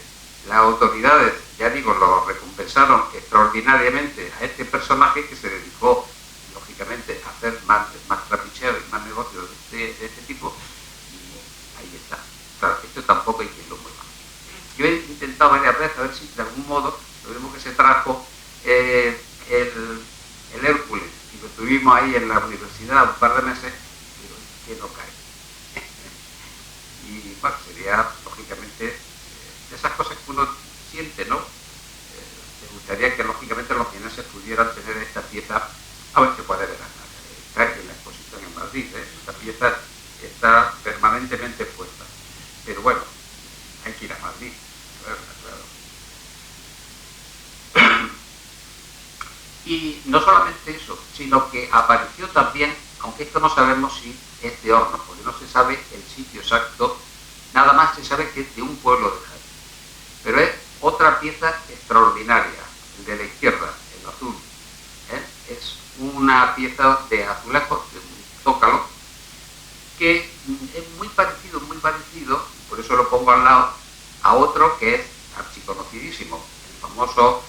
las autoridades, ya digo, lo recompensaron extraordinariamente a este personaje que se dedicó, lógicamente, a hacer más trapicheo y más negocios de este tipo, y ahí está. Claro, esto tampoco hay quien lo mueva. Yo he intentado varias veces a ver si de algún modo, lo mismo que se trajo el Hércules, y lo tuvimos ahí en la universidad un par de meses, pero que no cae. Y bueno, sería, lógicamente, de esas cosas que uno siente, ¿no? Me gustaría que, lógicamente, los vieneses pudieran tener esta pieza, a ver, se puede ver en la exposición en Madrid, esta pieza está permanentemente puesta. Pero bueno, hay que ir a Madrid, claro. Y no solamente eso, sino que apareció también, aunque esto no sabemos si es de horno, porque no se sabe el sitio exacto nada más se sabe que es de un pueblo de Jaén. Pero es otra pieza extraordinaria, el de la izquierda, el azul. Es una pieza de azulejo, de un zócalo, que es muy parecido, por eso lo pongo al lado, a otro que es archiconocidísimo, el famoso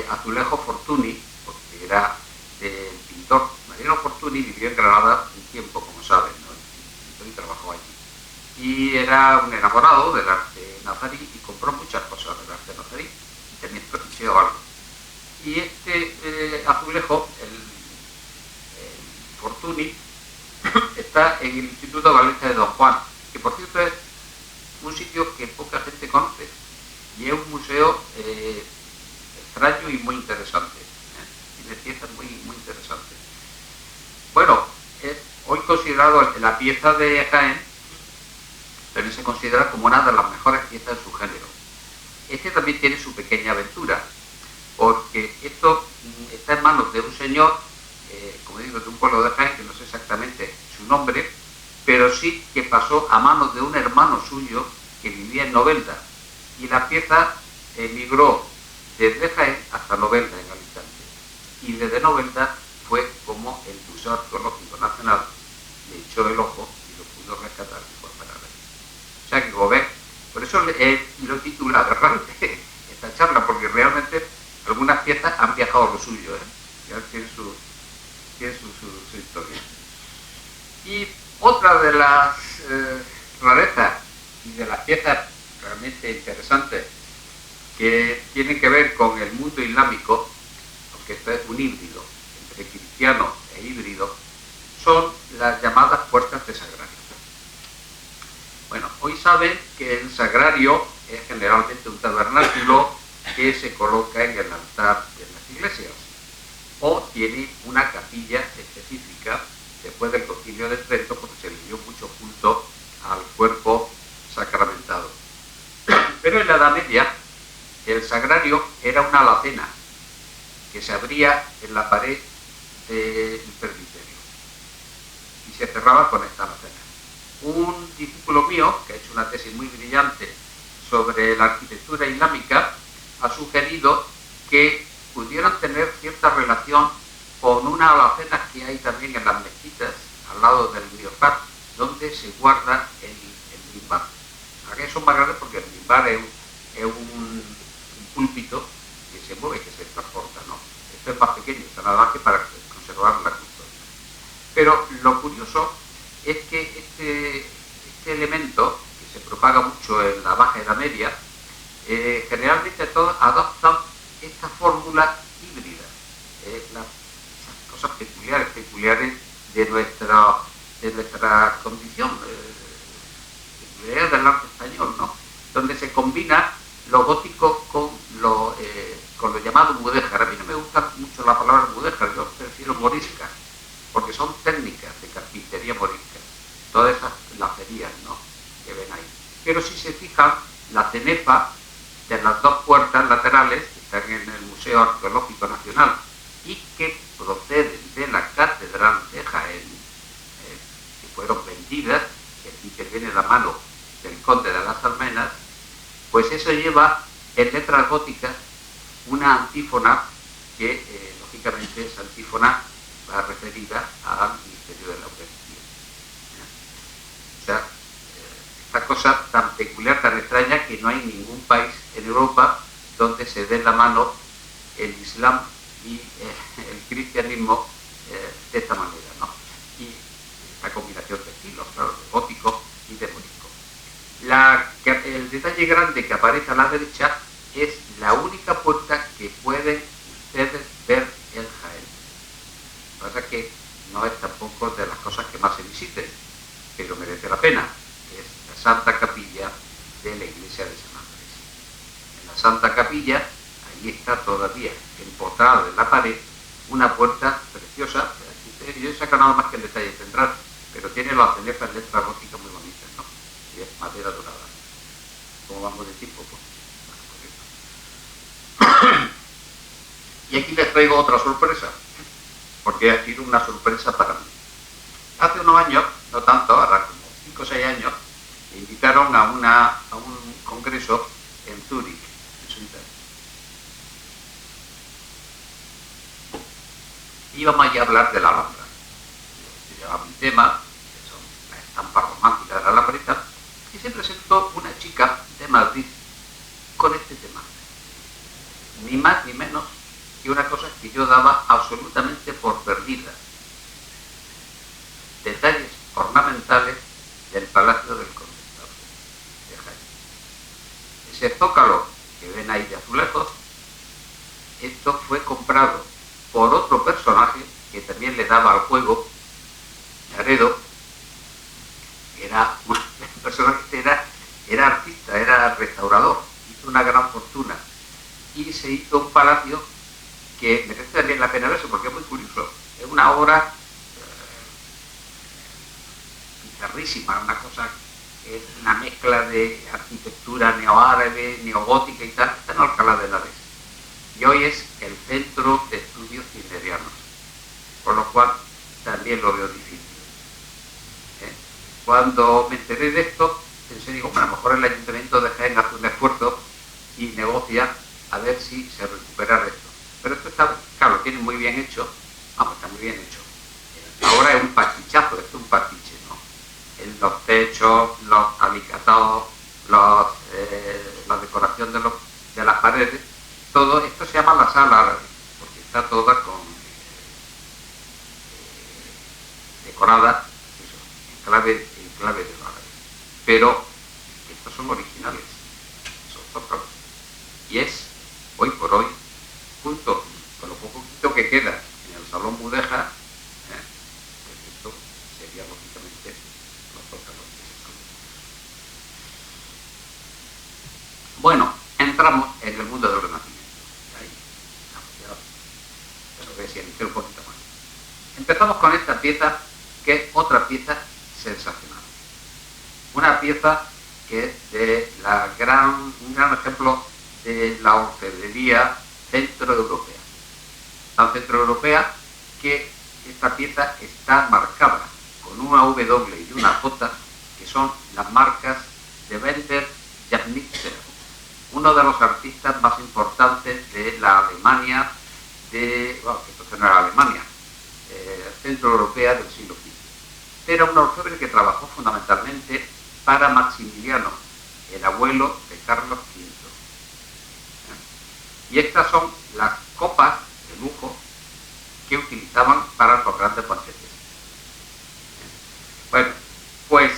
azulejo Fortuny, porque era del pintor Mariano Fortuny, vivió en Granada un tiempo, como saben, ¿no? Y trabajó allí. Y era un enamorado del arte nazarí y compró muchas cosas del arte nazarí y también permitió algo. Y este azulejo, el Fortuny, está en el Instituto Galicia de Don Juan, que por cierto es un sitio que poca gente conoce y es un museo extraño y muy interesante. Tiene piezas muy interesantes. Bueno, es hoy considerado la pieza de Jaén, también se considera como una de las mejores piezas de su género. Este también tiene su pequeña aventura, porque esto está en manos de un señor, como digo, de un pueblo de Jaén, que no sé exactamente su nombre, pero sí que pasó a manos de un hermano suyo que vivía en Novelda, y la pieza emigró desde Jaén hasta Novelda, en Alicante, y desde Novelda fue como el Museo Arqueológico Nacional le echó el ojo y lo pudo rescatar y fue para ver. O sea que, como ven, por eso lo he titulado agarrante esta charla, porque realmente algunas piezas han viajado a lo suyo, ya tienen su historia. Y otra de las rarezas y de las piezas realmente interesantes que tienen que ver con el mundo islámico, aunque esto es un híbrido entre cristiano e híbrido, son las llamadas puertas de sagrario. Bueno, hoy saben que el sagrario es generalmente un tabernáculo que se coloca en el altar de las iglesias, o tiene una capilla específica después del Concilio de Trento, porque se le dio mucho culto al cuerpo sacramentado. Pero en la Edad Media el sagrario era una alacena que se abría en la pared del presbiterio y se cerraba con esta alacena. Un discípulo mío, que ha hecho una tesis muy brillante sobre la arquitectura islámica, ha sugerido que pudieran tener cierta relación con una alacena que hay también en las mezquitas al lado del mihrab, donde se guarda el mimbar. Aquí son más grandes porque el mimbar es un púlpito que se mueve, que se transporta, ¿no? Esto es más pequeño, está nada más que para conservar la custodia. Pero lo curioso es que este elemento, que se propaga mucho en la Baja Edad Media, generalmente todos adoptan esta fórmula híbrida, las cosas peculiares de nuestra condición, peculiares del arte español, ¿no? Donde se combina lo gótico con lo llamado mudéjar. A mí no me gusta mucho la palabra mudéjar, yo prefiero morisca, porque son técnicas de carpintería morisca, todas esas lacerías, ¿no?, que ven ahí. Pero si se fijan, la cenefa de las dos puertas laterales que están en el Museo Arqueológico Nacional y que proceden de la Catedral de Jaén, que fueron vendidas, que aquí interviene la mano del conde de las Almenas, pues eso lleva en letras góticas una antífona que, lógicamente, esa antífona va referida al misterio de la Eucaristía. O sea, esta cosa tan peculiar, tan extraña, que no hay ningún país en Europa donde se dé la mano el Islam y el cristianismo de esta manera, ¿no? Y esta combinación de estilos, claro, de gótico y de morisco. El detalle grande que aparece a la derecha es la única puerta que pueden ustedes ver en Jaén. Lo que pasa es que no es tampoco de las cosas que más se visiten, pero merece la pena. Es la Santa Capilla de la iglesia de San Andrés. En la Santa Capilla, ahí está todavía empotrada en la pared una puerta preciosa. Yo he sacado nada más que el detalle central, pero tiene las cenefas en letras góticas muy bonitas, ¿no? Y es madera dorada. ¿Cómo vamos de tiempo? Pues, y aquí les traigo otra sorpresa, porque ha sido una sorpresa para mí. Hace unos años, no tanto, ahora como 5 o 6 años, me invitaron a un congreso en Zúrich, en Suiza. Íbamos allí a hablar de la Alhambra. Yo llevaba un tema, que son las estampas románticas de la Alhambra y tal, y se presentó una chica de Madrid con este tema. Ni más ni menos que una cosa que yo daba absolutamente por perdida. Detalles ornamentales del Palacio del Condestable de Jaén. Ese zócalo que ven ahí de azulejos, esto fue comprado por otro personaje que también le daba al juego, Naredo, que era un personaje que era artista, era restaurador, hizo una gran fortuna y se hizo un palacio que merece también la pena verse porque es muy curioso. Es una obra bizarrísima, una cosa que es una mezcla de arquitectura neoárabe, neogótica y tal. Está en Alcalá de Henares y hoy es el Centro de Estudios Cimmerianos, por lo cual también lo veo difícil. Cuando me enteré de esto, pensé, digo, bueno, a lo mejor el Ayuntamiento de Jaén hace un esfuerzo y negocia a ver si se recupera esto. Pero esto está, claro, lo tienen muy bien hecho. Vamos, está muy bien hecho. Ahora es un pastichazo, esto es un pastiche, ¿no? En los techos, los alicatados, la decoración de las paredes, todo esto se llama la sala árabe, porque está toda decorada en clave de lo árabe. Pero estos son originales, son zócalos. Y es, hoy por hoy, junto con lo poquito que queda en el Salón Budeja, pues esto sería lógicamente los zócalos que se están. Bueno, entramos en el mundo del Renacimiento. Ahí, ya lo vesianicé un poquito más. Empezamos con esta pieza, que es otra pieza sensacional. Una pieza que es de un gran ejemplo de la orfebrería centroeuropea. Tan centroeuropea que esta pieza está marcada con una W y una J, que son las marcas de Wender Jahnitzer, uno de los artistas más importantes de la Alemania, bueno, que entonces no era Alemania, centroeuropea del siglo XV. Era un orfebre que trabajó fundamentalmente para Maximiliano, el abuelo de Carlos V. Y estas son las copas de lujo que utilizaban para los grandes banquetes. Bueno, pues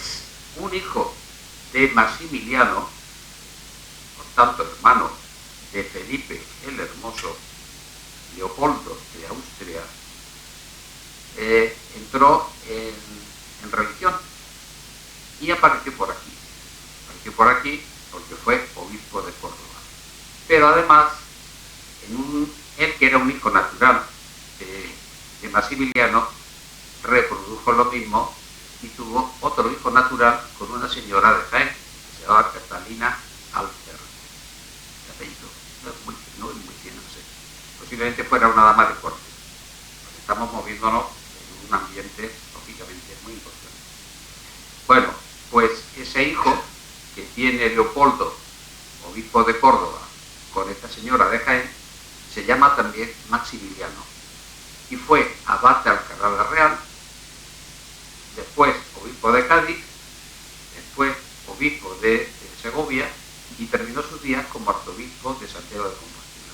un hijo de Maximiliano, por tanto hermano de Felipe el Hermoso, Leopoldo de Austria, entró en religión y apareció por aquí. Apareció por aquí porque fue obispo de Córdoba. Pero además, él que era un hijo natural de Maximiliano, reprodujo lo mismo y tuvo otro hijo natural con una señora de Jaén, que se llamaba Catalina Alfer. El apellido no es muy bien, no sé. Posiblemente fuera una dama de corte. Porque estamos moviéndonos en un ambiente, lógicamente, muy importante. Bueno, pues ese hijo que tiene Leopoldo, obispo de Córdoba, con esta señora de Jaén, se llama también Maximiliano y fue abad de Alcalá la Real, después obispo de Cádiz, después obispo de Segovia y terminó sus días como arzobispo de Santiago de Compostela.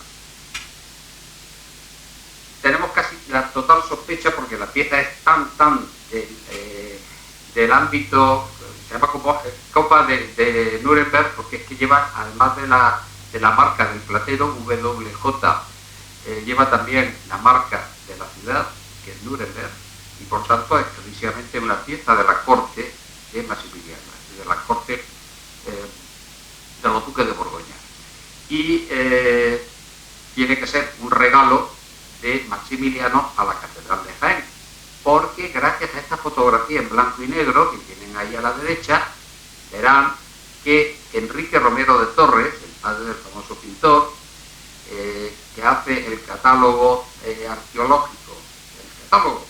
Tenemos casi la total sospecha porque la pieza es tan del ámbito, se llama como Copa de Nuremberg, porque es que lleva, además de la marca del platero, WJ, lleva también la marca de la ciudad, que es Nuremberg, y por tanto es precisamente una pieza de la corte de Maximiliano, de la corte de los duques de Borgoña. Y tiene que ser un regalo de Maximiliano a la Catedral de Jaén, porque gracias a esta fotografía en blanco y negro que tienen ahí a la derecha, verán que Enrique Romero de Torres, el padre del famoso pintor, que hace el catálogo arqueológico, el catálogo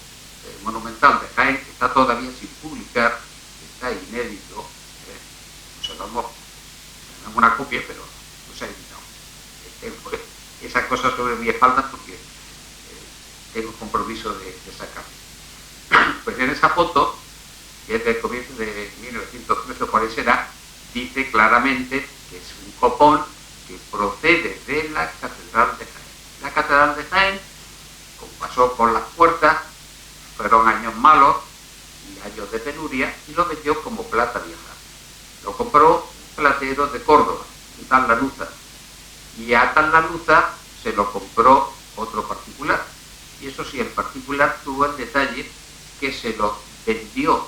monumental de Jaén, que está todavía sin publicar, está inédito, una copia, pero no se ha editado. Tengo esa cosa sobre mi espalda porque tengo compromiso de sacarlo. Pues en esa foto, que es del comienzo de 1913 o por ahí será, dice claramente que es un copón que procede de la Catedral de Jaén. La Catedral de Jaén, como pasó por las puertas, fueron años malos y años de penuria, y lo vendió como plata vieja. Lo compró un platero de Córdoba, un tal Lanuza, y a tal Lanuza se lo compró otro particular. Y eso sí, el particular tuvo el detalle que se lo vendió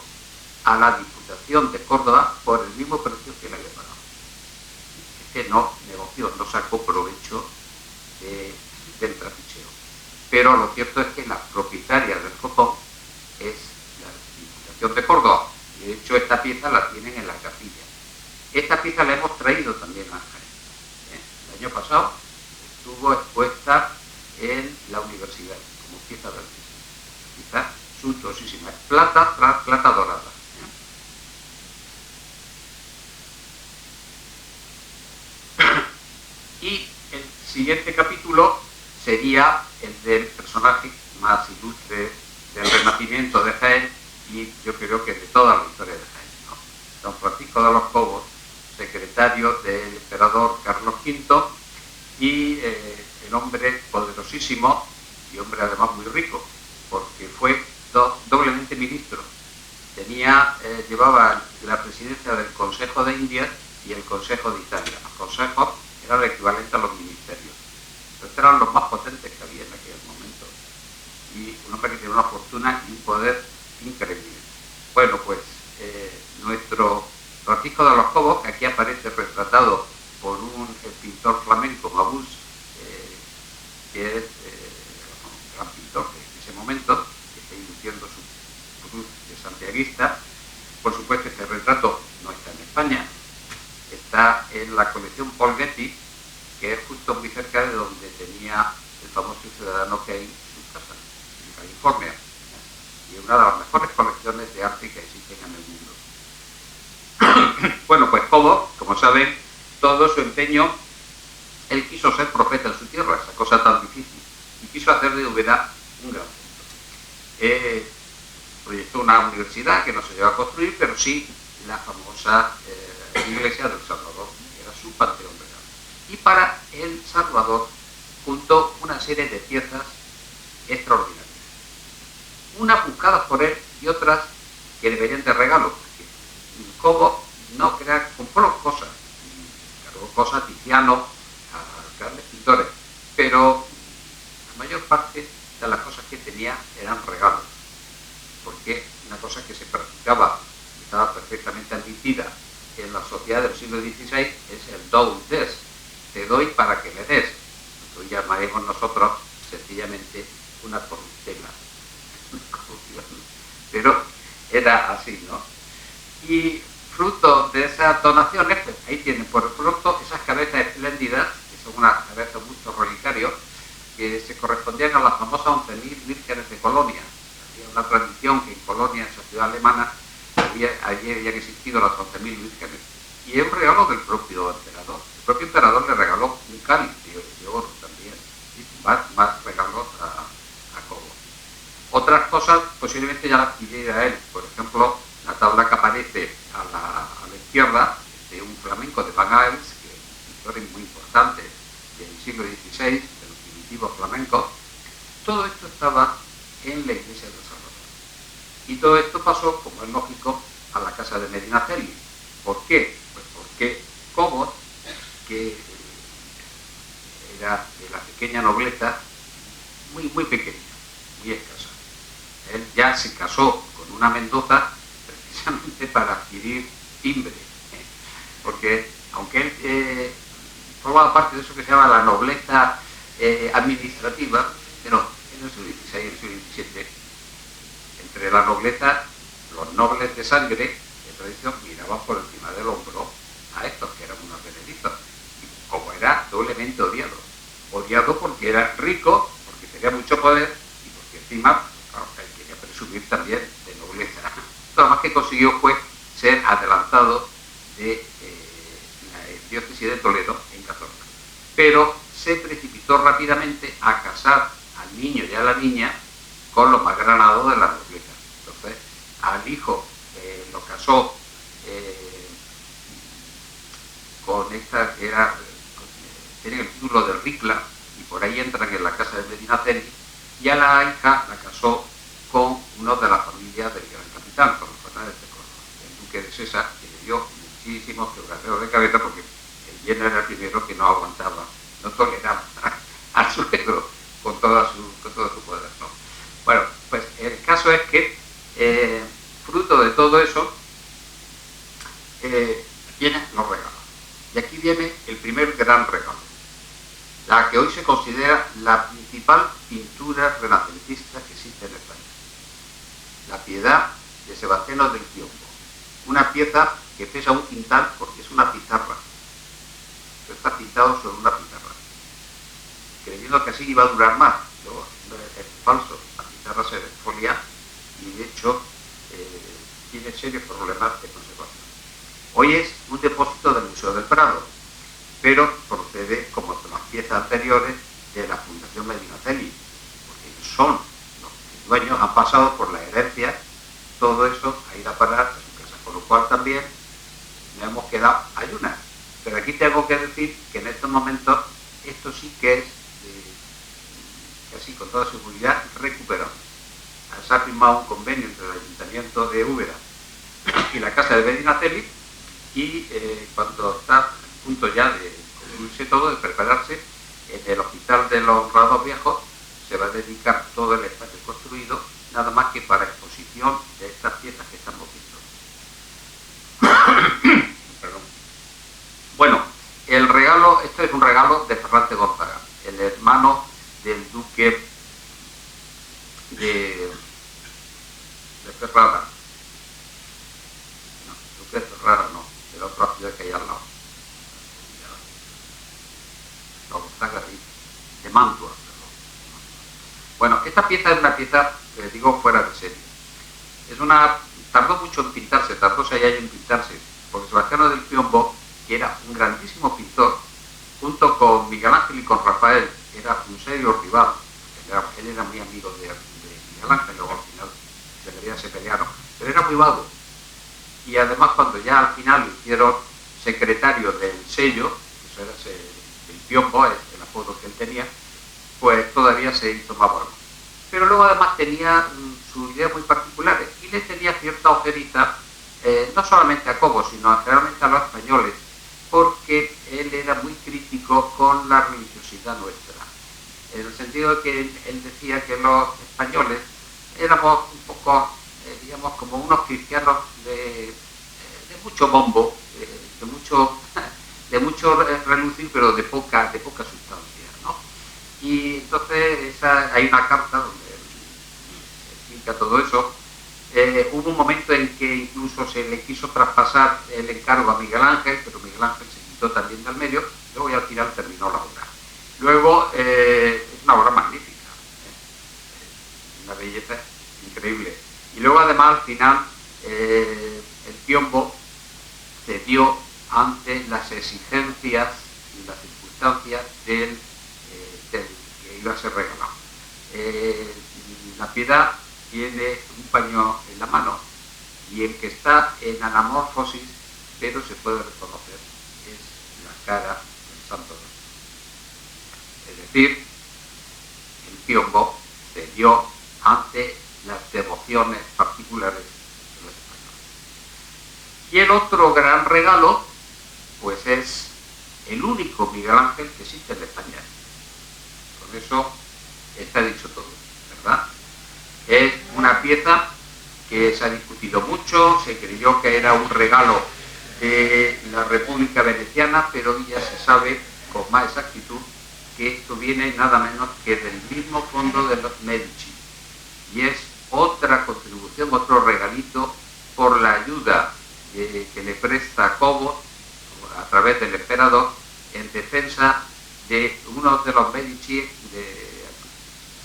a la Diputación de Córdoba por el mismo precio que le había pagado. Es que no negoció, no sacó provecho del trapicheo. Pero lo cierto es que la propietaria del copón es la Diputación de Córdoba. Y de hecho esta pieza la tienen en la capilla. Esta pieza la hemos traído también a Jaén. El año pasado estuvo expuesta en la universidad como pieza de artista. Pieza suntuosísima. Es plata dorada. Y el siguiente capítulo sería el del personaje más ilustre del Renacimiento de Jaén, y yo creo que de toda la historia de Jaén, ¿no? Don Francisco de los Cobos, secretario del emperador Carlos V, y el hombre poderosísimo y hombre además muy rico, porque fue doblemente ministro. Llevaba la presidencia del Consejo de Indias y el Consejo de Italia. Los consejos eran el equivalente a los ministerios. Estos eran los más potentes que había en aquel momento. Y un hombre que tiene una fortuna y un poder increíble. Bueno, pues nuestro Francisco de los Cobos, que aquí aparece retratado por un pintor flamenco, Mabús, que es un gran pintor en ese momento, que está ilustrando su cruz de santiaguista. Por supuesto, este retrato no está en España, está en la colección Paul Getty, que es justo muy cerca de donde tenía el famoso ciudadano Kane su casa, en California, y una de las mejores colecciones de arte que existen en el mundo. Bueno, pues Cobos, como saben, todo su empeño, él quiso ser profeta en su tierra, esa cosa tan difícil, y quiso hacer de Úbeda un gran centro. Proyectó una universidad que no se llegó a construir, pero sí la famosa iglesia del Salvador, que era su panteón real. Y para El Salvador juntó una serie de piezas extraordinarias. Unas buscadas por él y otras que le venían de regalo, porque Cobos no compró cosas, cargó cosas a Tiziano, a grandes pintores, pero la mayor parte de las cosas que tenía eran regalos, porque una cosa que se practicaba, que estaba perfectamente admitida en la sociedad del siglo XVI, es el do des, te doy para que me des. Lo llamaremos nosotros sencillamente una corruptela. Pero era así, ¿no? Y fruto de esas donaciones, pues ahí tienen por pronto esas cabezas espléndidas, que son unas cabezas mucho relicarios, que se correspondían a las famosas 11.000 vírgenes de Colonia. Había una tradición que en Colonia, en esa ciudad alemana, allí habían existido las 11.000 vírgenes. Y es un regalo del propio emperador. El propio emperador le regaló un cáliz de oro también, y más regalos a Cobos. Otras cosas posiblemente ya las adquiriera él. Por ejemplo, la tabla que aparece a la izquierda de un flamenco de Van Aels, que es un pintor muy importante del siglo XVI, de los primitivos flamencos. Todo esto estaba en la iglesia del Salvador. Y todo esto pasó, como es lógico, a la casa de Medinaceli. ¿Por qué? Pues porque Cobos, que era de la pequeña nobleza, muy pequeña, muy escasa. Él ya se casó con una Mendoza precisamente para adquirir timbre, porque aunque él formaba parte de eso que se llama la nobleza administrativa, pero en el siglo XVI y el siglo XVII, entre la nobleza, los nobles de sangre, de tradición, miraban por encima del hombro a estos que eran unos beneficios, y como era doblemente odiado porque era rico, porque tenía mucho poder, y porque encima, claro, él quería presumir también de nobleza. Lo más que consiguió fue ser adelantado de diócesis de Toledo, en Cazorla. Pero se precipitó rápidamente a casar al niño y a la niña con los más granados de la nobleza. Entonces, al hijo lo casó con esta que era, tenía el título de Ricla, y por ahí entran en la casa de Medinaceli, y a la hija la casó con uno de la familia del gran capitán, con los Fernández de Córdoba, el duque de César, que le dio muchísimos quebraderos de cabeza porque el yerno era el primero que no aguantaba, no toleraba al suegro con todo su poder, ¿no? Bueno, pues el caso es que fruto de todo eso vienen los regalos. Y aquí viene el primer gran regalo, la que hoy se considera la principal pintura renacentista que existe en España. La Piedad de Sebastiano del Piombo. Una pieza que pesa un quintal porque es una pizarra. Está pintado sobre una pizarra. Creyendo que así iba a durar más. Pero es falso. La pizarra se desfolia y de hecho tiene serios problemas de conservación. Hoy es un depósito del Museo del Prado, pero procede, como las piezas anteriores, de la Fundación Medinaceli, porque son los dueños, han pasado por la herencia, todo eso a ir a parar a su casa, con lo cual también nos hemos quedado ayunas. Pero aquí tengo que decir que en estos momentos esto sí que es casi con toda seguridad recuperable. Se ha firmado un convenio entre el Ayuntamiento de Úbeda y la Casa de Medinaceli, y cuando está a punto ya de concluirse todo, de prepararse, en el Hospital de los Honrados Viejos se va a dedicar todo el espacio construido nada más que para exposición de estas piezas que estamos viendo. Perdón. Bueno, el regalo, esto es un regalo de Ferrante Gonzaga, el hermano del duque de Ferrara. No, duque de Ferrara no, de la otra ciudad que hay al lado. No, Gonzaga de Mantua. Bueno, esta pieza es una pieza, digo, fuera de serie. Tardó mucho en pintarse, tardó 6 años en pintarse, porque Sebastiano del Piombo, que era un grandísimo pintor, junto con Miguel Ángel y con Rafael, era un serio rival. Él era muy amigo de Miguel Ángel, luego al final se pelearon, pero era muy vago. Y además, cuando ya al final lo hicieron secretario del sello, eso era el Piombo, el apodo que él tenía, pues todavía se hizo más vago. Pero luego además tenía sus ideas muy particulares y le tenía cierta ojeriza, no solamente a Cobo, sino generalmente a los españoles, porque él era muy crítico con la religiosidad nuestra, en el sentido de que él decía que los españoles éramos un poco, digamos, como unos cristianos de mucho bombo, de mucho relucir, pero de poca sustancia, ¿no? Y entonces hay una carta donde explica todo eso. Hubo un momento en que incluso se le quiso traspasar el encargo a Miguel Ángel, pero Miguel Ángel se quitó también del medio, luego ya al final terminó la obra. Luego es una obra magnífica, una belleza increíble. Y luego además al final el Piombo cedió ante las exigencias y las circunstancias del que iba a ser regalado. La Piedad tiene un paño en la mano y el que está en anamorfosis, pero se puede reconocer, es la cara del Santo Rosario. Es decir, el Piombo cedió ante las devociones particulares de los españoles. Y el otro gran regalo, pues es el único Miguel Ángel que existe en España. Con eso está dicho todo, ¿verdad? Es una pieza que se ha discutido mucho, se creyó que era un regalo de la República Veneciana, pero ya se sabe con más exactitud que esto viene nada menos que del mismo fondo de los Medici. Y es otra contribución, otro regalito por la ayuda que le presta Cobo a través del emperador en defensa de uno de los Medici de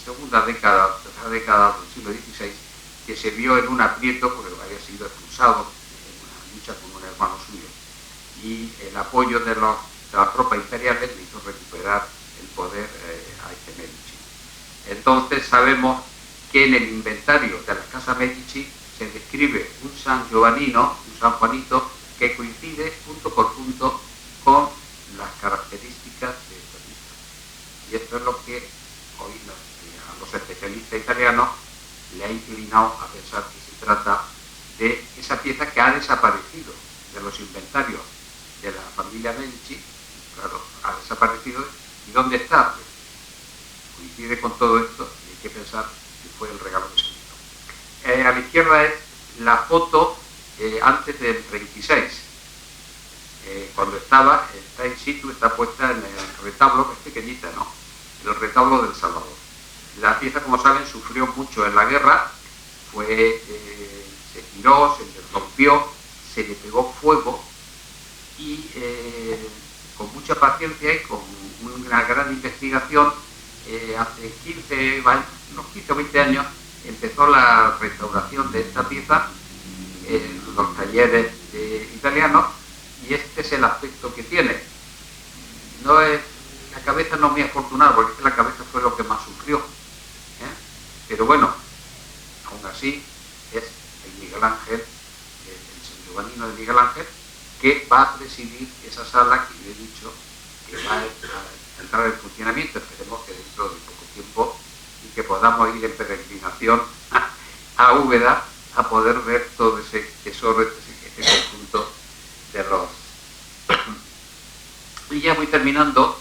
segunda década, tercera década del siglo XVI, que se vio en un aprieto porque había sido expulsado en una lucha con un hermano suyo. y el apoyo de las tropas imperiales le hizo recuperar el poder a este Medici. Entonces sabemos que en el inventario de la casa Medici se describe un San Giovannino, un San Juanito, que coincide punto por punto con las características de esta pieza. Y esto es lo que hoy a los especialistas italianos le ha inclinado a pensar que se trata de esa pieza que ha desaparecido de los inventarios de la familia Medici. Claro, ha desaparecido. ¿Y dónde está? Pues coincide con todo esto y hay que pensar que fue el regalo que se hizo. A la izquierda es la foto antes del 26. Cuando está in situ, está puesta en el retablo, es pequeñita, ¿no? El retablo del Salvador. La pieza, como saben, sufrió mucho en la guerra, se tiró, se rompió, se le pegó fuego y con mucha paciencia y con una gran investigación, hace 15 o 20 años empezó la restauración de esta pieza en los talleres italianos, y este es el aspecto que tiene. La cabeza no es muy afortunada, porque la cabeza fue lo que más sufrió, pero bueno, aún así es el Miguel Ángel, el San Giovannino de Miguel Ángel, que va a presidir esa sala que yo he dicho que va a entrar en funcionamiento. Esperemos que dentro de poco tiempo, y que podamos ir en peregrinación a Úbeda a poder ver todo ese tesoro, este conjunto de los... Y ya voy terminando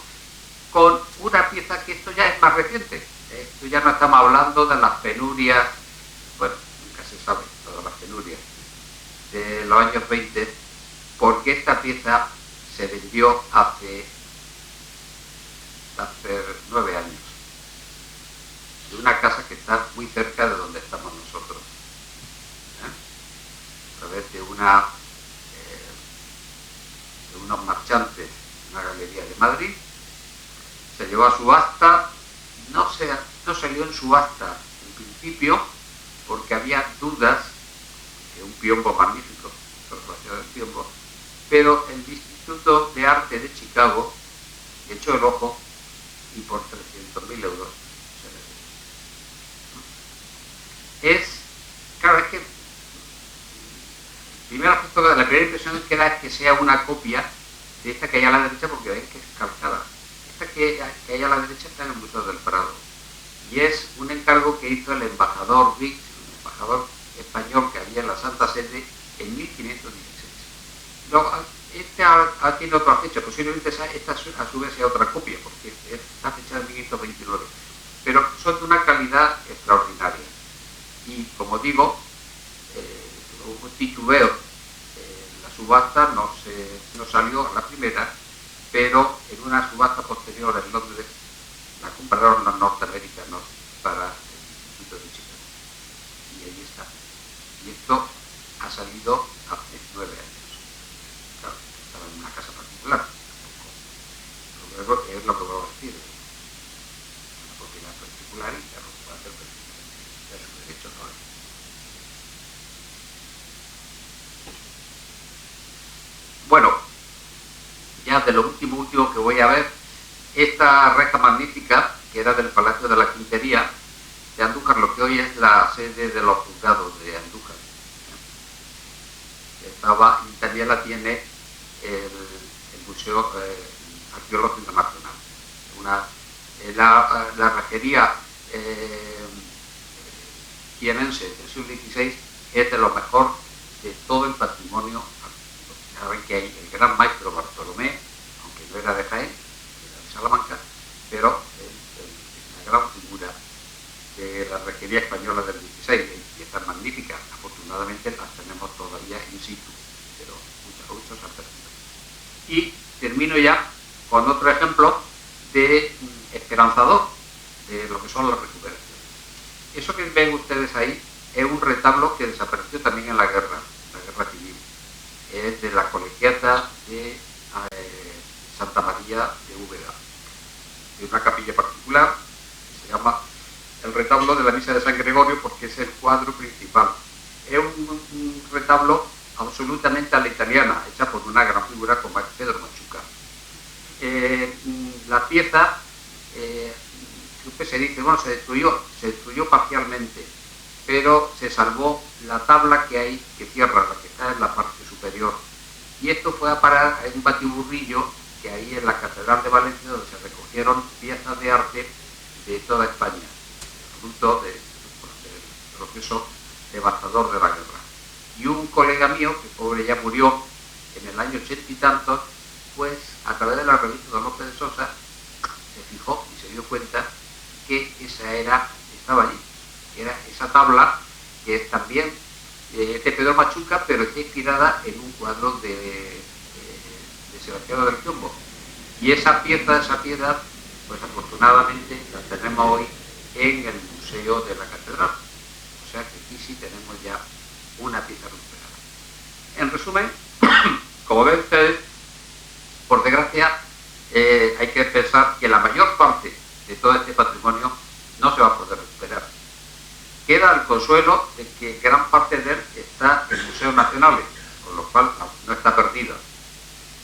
con una pieza que esto ya es más reciente. Esto ya no estamos hablando de las penurias, bueno, nunca se sabe, todas las penurias de los años 20, porque esta pieza se vendió hace 9 años, de una casa que está muy cerca de donde estamos nosotros, a través de unos marchantes, una galería de Madrid. Se llevó a subasta, no salió en subasta en principio porque había dudas, de un piombo magnífico, del piombo, pero el Instituto de Arte de Chicago echó el ojo y por 300.000 euros se le dio. Claro, es que la primera impresión que da es que sea una copia de esta que hay a la derecha, porque veis que es calcada. Esta que hay a la derecha está en el Museo del Prado y es un encargo que hizo el embajador Vic, un embajador español que había en la Santa Sede en 1516. Luego, tiene otra fecha, posiblemente esta a su vez sea otra copia, porque está fecha en 1529, pero son de una calidad extraordinaria. Y como digo, hubo un titubeo, la subasta no salió a la primera, pero en una subasta posterior en Londres la compraron los norteamericanos para el Instituto de Chicago. Y ahí está. Y esto ha salido hace 9 años. Claro, estaba en una casa particular. Luego es lo que voy a decir. Una propiedad particular y claro, puede hacer de su derecho, ¿no? Bueno, ya de lo último que voy a ver, esta reja magnífica, que era del Palacio de la Quintería de Andújar, lo que hoy es la sede de los juzgados de Andújar. También la tiene el Museo Arqueológico Nacional. La rejería jienense del siglo XVI es de lo mejor de todo el patrimonio artístico. Saben que hay el gran maestro Bartolomé, aunque no era de Jaén, era de Salamanca, pero es una gran figura de la rejería española del XVI, y es tan magnífica. Afortunadamente las tenemos todavía in situ, pero muchos han perdido. Y termino ya con otro ejemplo de esperanzador de lo que son las recuperaciones. Eso que ven ustedes ahí es un retablo que desapareció también en la guerra civil. Es de la colegiata de Santa María de Úbeda, de una capilla particular que se llama el retablo de la Misa de San Gregorio, porque es el cuadro principal. Es un retablo absolutamente a la italiana, hecha por una gran figura como es Pedro Machuca. La pieza, creo que se dice, bueno, se destruyó parcialmente, pero se salvó la tabla que hay, que cierra, la que está en la parte superior. Y esto fue a parar en un batiburrillo que hay en la Catedral de Valencia, donde se recogieron piezas de arte de toda España, fruto del proceso devastador de la guerra. Y un colega mío, que pobre ya murió en el año 80 y tantos, pues a través de la revista de López de Sosa se fijó y se dio cuenta que estaba allí, que era esa tabla que es también de Pedro Machuca, pero está inspirada en un cuadro de Sebastián del Piombo. Y esa piedra, pues afortunadamente la tenemos hoy en el Museo de la Catedral. O sea que aquí sí tenemos ya una pieza recuperada. En resumen, como ven ustedes, por desgracia, hay que pensar que la mayor parte de todo este patrimonio no se va a poder recuperar. Queda el consuelo de que gran parte de él está en museos nacionales, con lo cual no está perdida,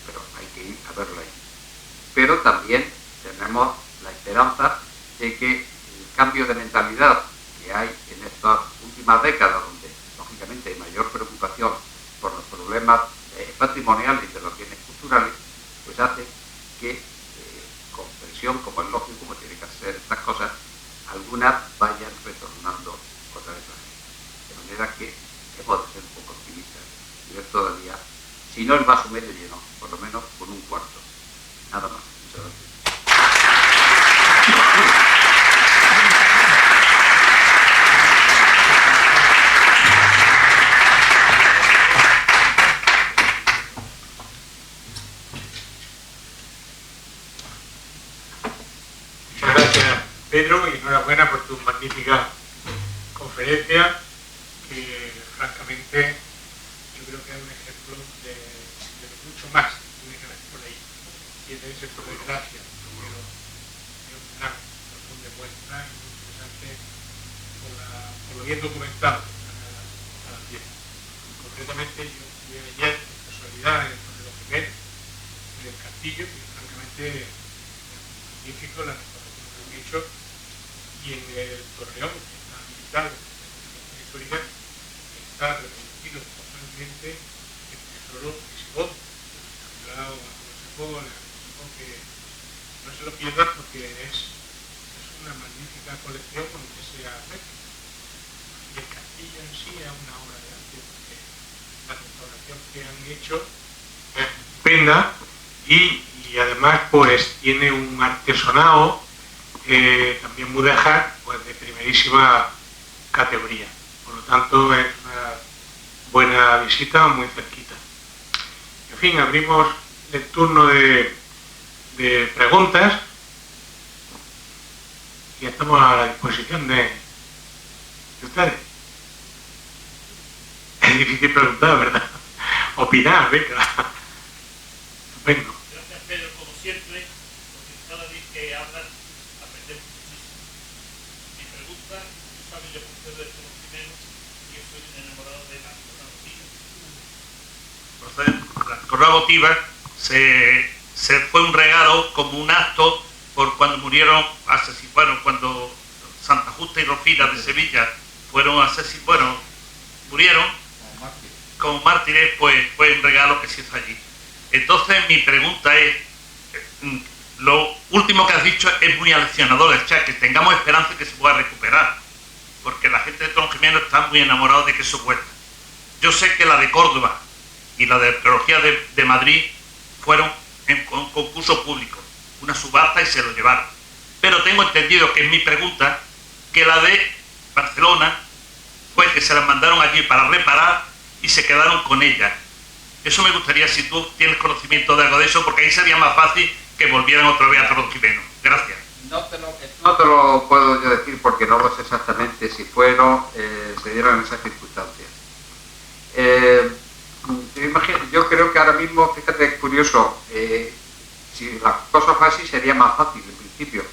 pero hay que ir a verla ahí. Pero también tenemos la esperanza de que el cambio de mentalidad que hay en estas últimas décadas, donde lógicamente hay mayor preocupación por los problemas patrimoniales de los bienes culturales, pues hace que con presión, como es lógico, como tiene que hacer estas cosas, algunas vayan retornando otra vez a la gente. De manera que hemos de ser un poco optimistas y ver todavía, si no el vaso medio lleno, por lo menos con un cuarto. Nada más. Muchas gracias. Pedro, y enhorabuena por tu magnífica conferencia, que francamente yo creo que es un ejemplo de mucho más que tiene que ver por ahí. Tiene ese por desgracia, pero es una razón de muestra muy interesante por lo bien documentado a la pieza. Concretamente yo fui ayer, de casualidad, en el Torreo Jiménez, en el castillo, y francamente magnífico la restauración que han hecho. Y en el Torreón, que está habilitado en la histórica, está reproducido totalmente el tesoro visigodo, hablado que no se lo pierdan porque es una magnífica colección con que sea réplica. Y el castillo en sí es una obra de arte, porque la restauración que han hecho es estupenda y además pues tiene un artesonado también mudéjar, pues de primerísima categoría. Por lo tanto, es una buena visita, muy cerquita. En fin, abrimos el turno de preguntas y estamos a la disposición de ustedes. Es difícil preguntar, ¿verdad? Opinar, venga. Estupendo. Gracias, Pedro, como siempre, porque cada vez que hablas aprendemos muchísimo. Mi pregunta, tú sabes, yo procedo de Torreo Jiménez y yo soy enamorado de la corona votiva. Entonces, la corona votiva se fue un regalo como un acto por cuando murieron cuando Santa Justa y Rofina de Sevilla murieron como mártires, pues fue un regalo que se hizo allí. Entonces mi pregunta es, lo último que has dicho es muy aleccionador, que tengamos esperanza de que se pueda recuperar, porque la gente de Torreo Jiménez está muy enamorada de que eso vuelva. Yo sé que la de Córdoba y la de Arqueología de Madrid fueron en concurso público, una subasta y se lo llevaron. Pero tengo entendido, que es mi pregunta, que la de Barcelona fue que se las mandaron allí para reparar y se quedaron con ellas. Eso me gustaría, si tú tienes conocimiento de algo de eso, porque ahí sería más fácil que volvieran otra vez a Torreo Jiménez. Gracias. No te lo puedo yo decir porque no lo sé exactamente si se dieron esas circunstancias. Yo creo que ahora mismo, fíjate, es curioso, si la cosa fue así sería más fácil en principio,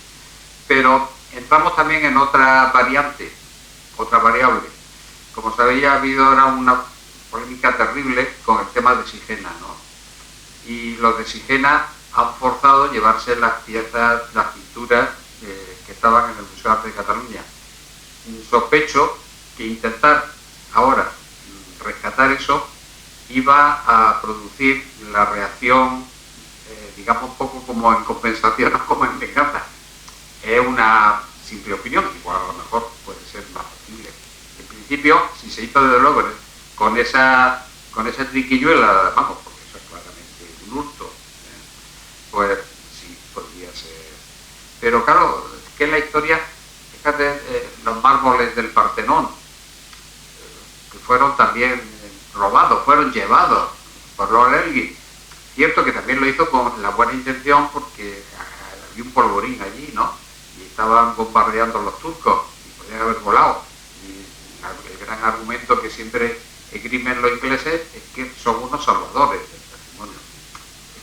pero entramos también en otra variante, otra variable. Como sabéis, ha habido ahora polémica terrible con el tema de Sigena, ¿no? Y los de Sigena han forzado llevarse las piezas, las pinturas que estaban en el Museo de Arte de Cataluña. Sospecho que intentar ahora rescatar eso iba a producir la reacción, digamos, un poco como en compensación o como en venganza. Es una simple opinión, igual a lo mejor puede ser más posible. En principio, si se hizo desde luego con esa triquiñuela, vamos, porque eso es claramente un hurto, pues sí, podría ser. Pero claro, es que la historia, fíjate, los mármoles del Partenón, que fueron también robados, fueron llevados por Lord Elgin. Cierto que también lo hizo con la buena intención porque había un polvorín allí, ¿no? Y estaban bombardeando los turcos y podían haber volado. Y el gran argumento que siempre esgrimen los ingleses es que son unos salvadores del patrimonio.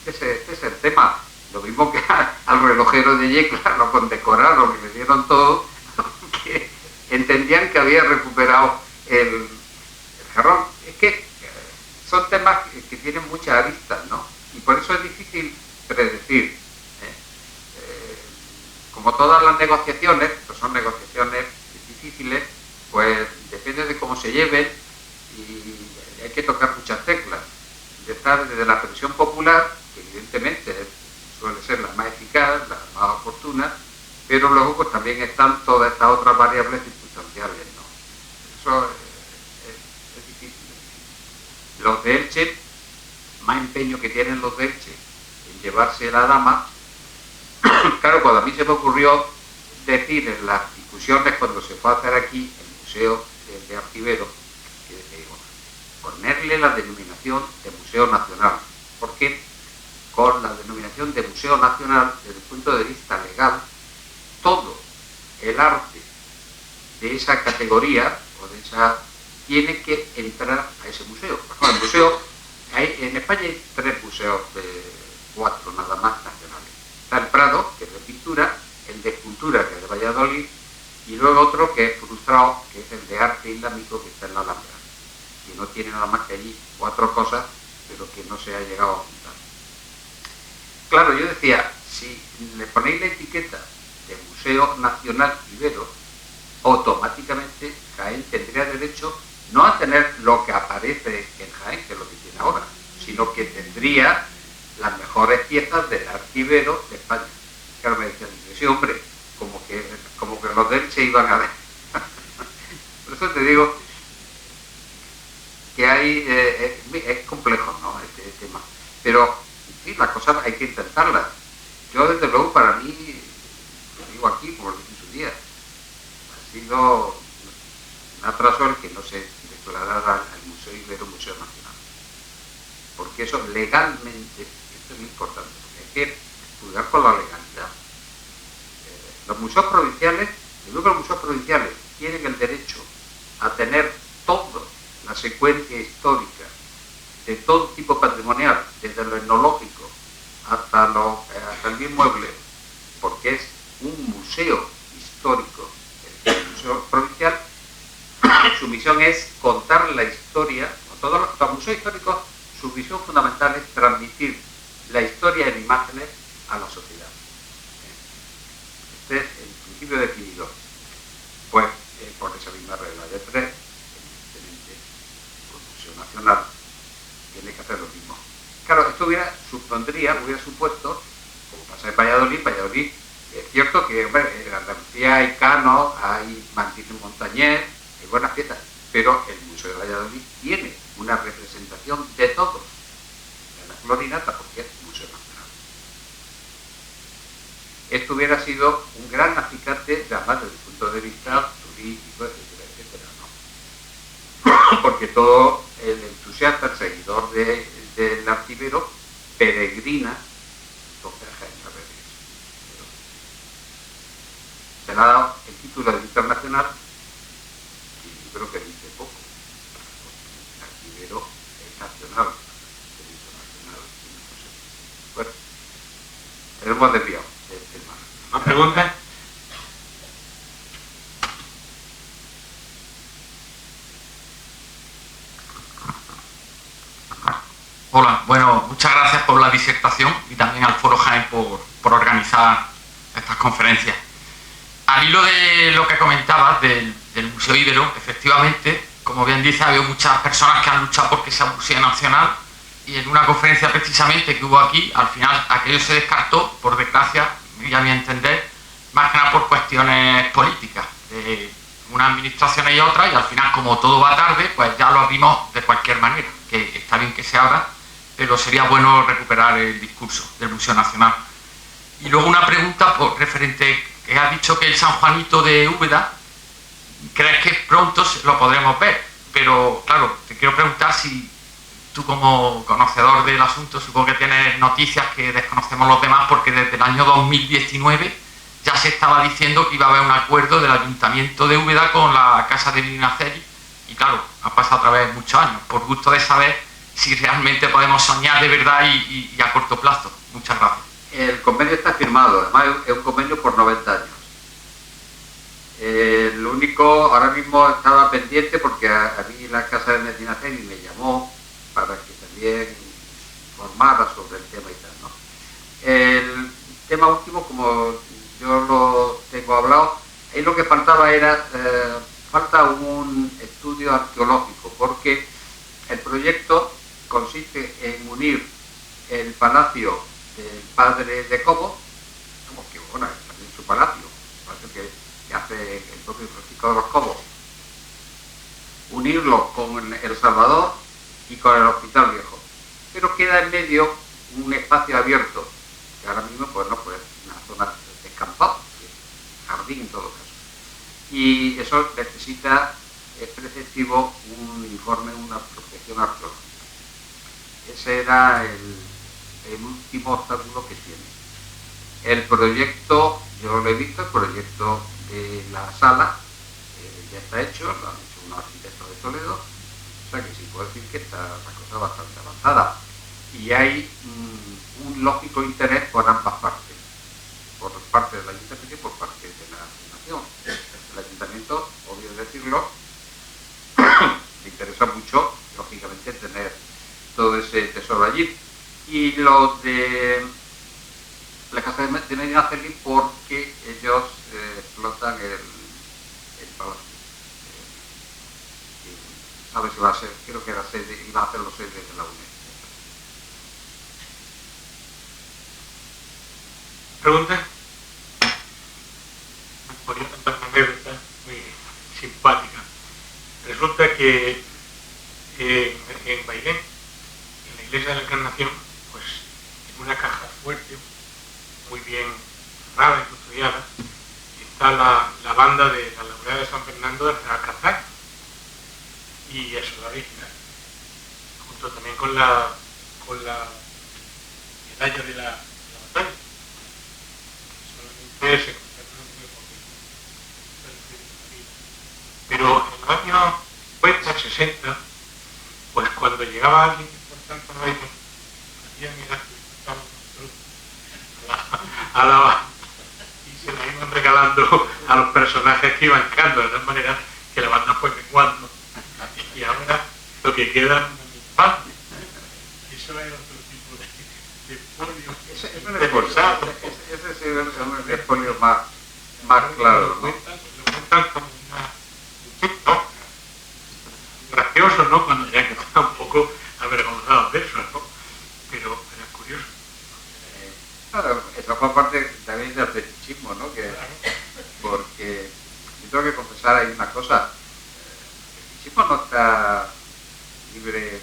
Este es el tema. Lo mismo que al relojero de Yecla lo condecoraron y le dieron todo, que entendían que había recuperado el jarrón. Es que son temas que tienen muchas aristas, ¿no? Y por eso es difícil predecir. Como todas las negociaciones, pues son negociaciones difíciles, pues depende de cómo se lleven y hay que tocar muchas teclas. Empezar desde la presión popular, que evidentemente suele ser la más eficaz, la más oportuna, pero luego pues también están todas estas otras variables circunstanciales, ¿no? Eso es difícil. Los de Elche, más empeño que tienen los de Elche en llevarse la dama. Claro, cuando a mí se me ocurrió decir en las discusiones cuando se fue a hacer aquí el Museo de Argibero, que digo, ponerle la denominación de Museo Nacional, porque con la denominación de Museo Nacional, desde el punto de vista legal, todo el arte de esa categoría o de esa tiene que entrar a ese museo. Por ejemplo, el museo, en España hay 3 museos, 4 nada más nacionales. Está el Prado, que es de pintura, el de escultura, que es de Valladolid, y luego otro que es frustrado, que es el de arte islámico, que está en la Alhambra, que no tiene nada más que allí 4 cosas, pero que no se ha llegado a juntar. Claro, yo decía, si le ponéis la etiqueta de Museo Nacional Ibero, automáticamente Jaén tendría derecho no a tener lo que aparece en Jaén, que es lo que tiene ahora, sino que tendría las mejores piezas del arte ibero de España. Claro, me decían, sí, hombre, como que los de Elche iban a ver. Por eso te digo que hay, es complejo, ¿no?, este tema. Pero, sí, las cosas hay que intentarlas. Yo, desde luego, para mí, lo digo aquí, como lo dije en su día, ha sido un atraso el que no se declarara al Museo Ibero Museo Nacional. Porque eso legalmente, esto es muy importante, porque hay que cuidar con la legalidad. Los museos provinciales, yo creo que los museos provinciales tienen el derecho a tener toda la secuencia histórica de todo tipo patrimonial, desde lo etnológico hasta el bien mueble, porque es un museo histórico. El museo provincial, su misión es contar la historia. Todos los museos históricos, su visión fundamental es transmitir la historia en imágenes a la sociedad. Este es el principio definidor. Pues, por esa misma regla de 3, evidentemente, el Museo Nacional tiene que hacer lo mismo. Claro, esto hubiera supuesto, como pasa en Valladolid, es cierto que, hombre, en Andalucía hay Cano, hay Martín Montañés, hay buenas piezas, pero el Museo de Valladolid tiene una representación de todos en la Florinata, porque es Museo Nacional. Esto hubiera sido un gran acicate, además desde el punto de vista turístico, etcétera, etcétera, ¿no? Porque todo el entusiasta, el seguidor del archivero, peregrina entonces a Jaén a ver eso. Se le ha dado el título de internacional, y yo creo que dice poco, porque el archivero es nacional, el internacional, no sé. Bueno, hemos desviado del tema. ¿Más preguntas? Hola, bueno, muchas gracias por la disertación y también al Foro Jaén por organizar estas conferencias. Al hilo de lo que comentabas del Museo Ibero, efectivamente, como bien dice, ha habido muchas personas que han luchado porque sea un museo nacional, y en una conferencia precisamente que hubo aquí, al final aquello se descartó, por desgracia, y a mi entender, más que nada por cuestiones políticas, de una administración y otra, y al final, como todo va tarde, pues ya lo abrimos de cualquier manera, que está bien que se abra, pero sería bueno recuperar el discurso del Museo Nacional. Y luego una pregunta referente, que has dicho que el San Juanito de Úbeda, crees que pronto lo podremos ver, pero claro, te quiero preguntar si tú, como conocedor del asunto, supongo que tienes noticias que desconocemos los demás, porque desde el año 2019 ya se estaba diciendo que iba a haber un acuerdo del Ayuntamiento de Úbeda con la Casa de Medinaceli, y claro, ha pasado otra vez muchos años. Por gusto de saber si realmente podemos soñar de verdad y a corto plazo. Muchas gracias. El convenio está firmado, además es un convenio por 90 años. Lo único, ahora mismo estaba pendiente porque a mí la Casa de Medinaceli me llamó para que también informara sobre el tema y tal, ¿no? El tema último, como yo lo tengo hablado, ahí lo que faltaba era, falta un estudio arqueológico, porque el proyecto consiste en unir el palacio del padre de Cobo, como que bueno, es también su palacio que hace el propio Francisco de los Cobos, unirlo con El Salvador y con el Hospital Viejo, pero queda en medio un espacio abierto, que ahora mismo pues no puede ser una zona descampada, jardín en todo caso, y eso necesita, es preceptivo, un informe, una prospección arqueológica. Ese era el último obstáculo que tiene. El proyecto, yo lo he visto, el proyecto de la sala ya está hecho, lo han hecho unos arquitectos de Toledo, o sea que sí puedo decir que está la cosa bastante avanzada. Y hay un lógico interés por ambas partes, por parte del Ayuntamiento y por parte de la Fundación. El Ayuntamiento, obvio decirlo, le interesa mucho, lógicamente, tener todo ese tesoro allí. Y los de la Casa de Medinaceli, porque ellos explotan el palacio. ¿Sabes si va a ser? Creo que era sede, iba a hacerlo sede de la UNESCO. ¿Pregunta? Podría contar una anécdota muy simpática. Resulta que en Bailén, en la iglesia de la Encarnación, pues en una caja fuerte, muy bien cerrada y custodiada, está la banda de la Laureada de San Fernando de General Castaño. Y eso es la original. Junto también con la medalla de la batalla. Solamente se conservan muy poquito. Pero en los años 50, 60, pues cuando llegaba alguien importante a Bailén, hacían el acto a la banda y se la iban regalando a los personajes que iban quedando, de tal manera que la banda fue menguando y ahora lo que queda es una mitad. Eso es otro tipo de espolio. Ese es un espolio más claro, ¿no? Lo cuentan como una gracioso, ¿no? Cuando ya que están un poco avergonzados de eso, ¿no? Pero es curioso. Claro, eso fue parte también del fetichismo, ¿no? Porque yo tengo que confesar ahí una cosa. El fetichismo no está libre,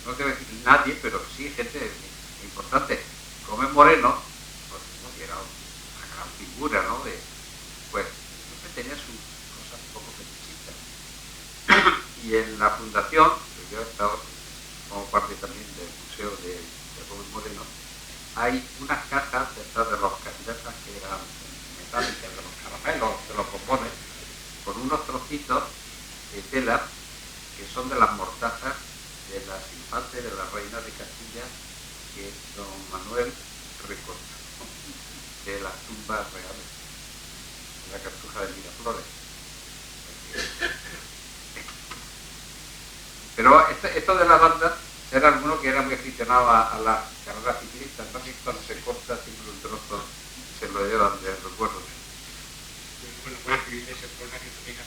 no te voy a decir nadie, pero sí gente importante. Gómez Moreno, pues, ¿no? Que era una gran figura, ¿no? Pues siempre tenía sus cosas un poco fetichistas. Y en la fundación, que yo he estado como parte también del museo de Gómez Moreno, hay unas cajas detrás de los cajas que eran metálicas, de los caramelos, de los bombones, con unos trocitos de tela que son de las mortajas de las infantes de la reina de Castilla que don Manuel recortó de las tumbas reales, de la Cartuja de Miraflores. Pero esto de la banda Era alguno que era muy aficionado a la carrera ciclista, entonces cuando se corta siempre un trozo se lo llevan de recuerdo. Bueno, voy a escribir ese problema que tú digas.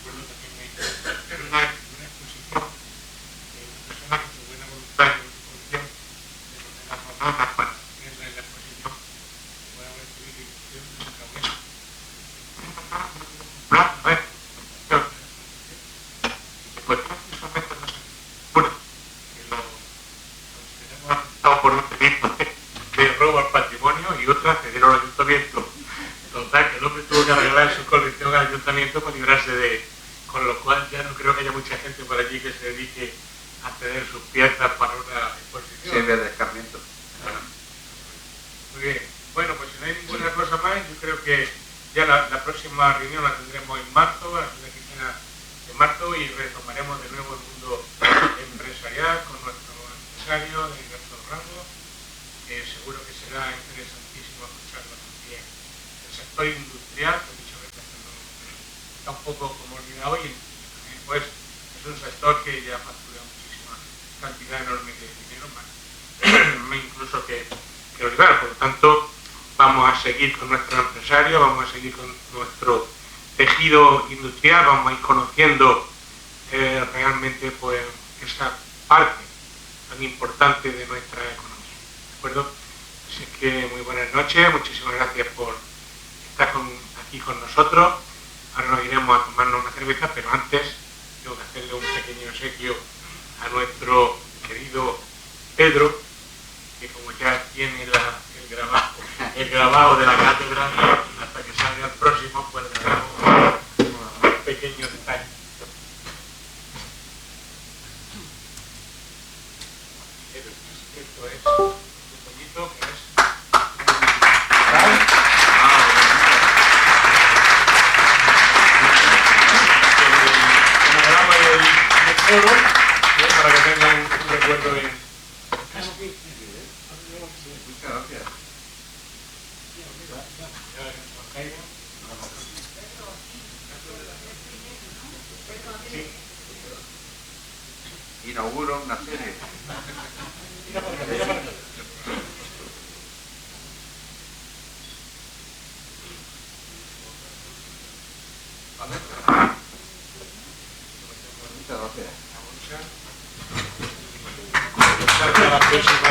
Recuerdo también una exposición de una persona con su buena voluntad y su condición de ordenar jornadas para tenerla en la exposición. Voy a escribir ilustración de un cabeza. A ver, pues precisamente no sé. Bueno, que lo consideramos afectado por un delito de robo al patrimonio y otra ceder al ayuntamiento. Total, que el hombre tuvo que arreglar su colección al ayuntamiento para librarse de... Con lo cual ya no creo que haya mucha gente por allí que se dedique a ceder sus piezas para una exposición. Sirve de escarmiento. Muy bien. Bueno, pues si no hay ninguna cosa más, yo creo que ya la próxima reunión la tendremos en marzo, a la segunda quincena de marzo, y retomaremos de nuevo el mundo empresarial con nuestro empresario de nuestro rango. Seguro que será interesantísimo escucharlo también. El sector industrial, que muchas veces está un poco como olvidado, y también pues es un sector que ya factura muchísima cantidad enorme de dinero, más incluso que olvidar. Por lo tanto, vamos a seguir con nuestro empresario, vamos a seguir con nuestro tejido industrial, vamos a ir conociendo realmente pues esa parte tan importante de nuestra economía. ¿De acuerdo? Así que muy buenas noches, muchísimas gracias por estar aquí con nosotros. Ahora nos iremos a tomarnos una cerveza, pero antes tengo que hacerle un pequeño obsequio a nuestro querido Pedro, que como ya tiene el grabado de la cátedra, hasta que salga el próximo, pues le damos un pequeño detalle. Esto es un pollito que es un programa del foro, para que tengan un recuerdo en casa. Muchas gracias. Inauguro una serie. Muchas gracias. Hasta la próxima.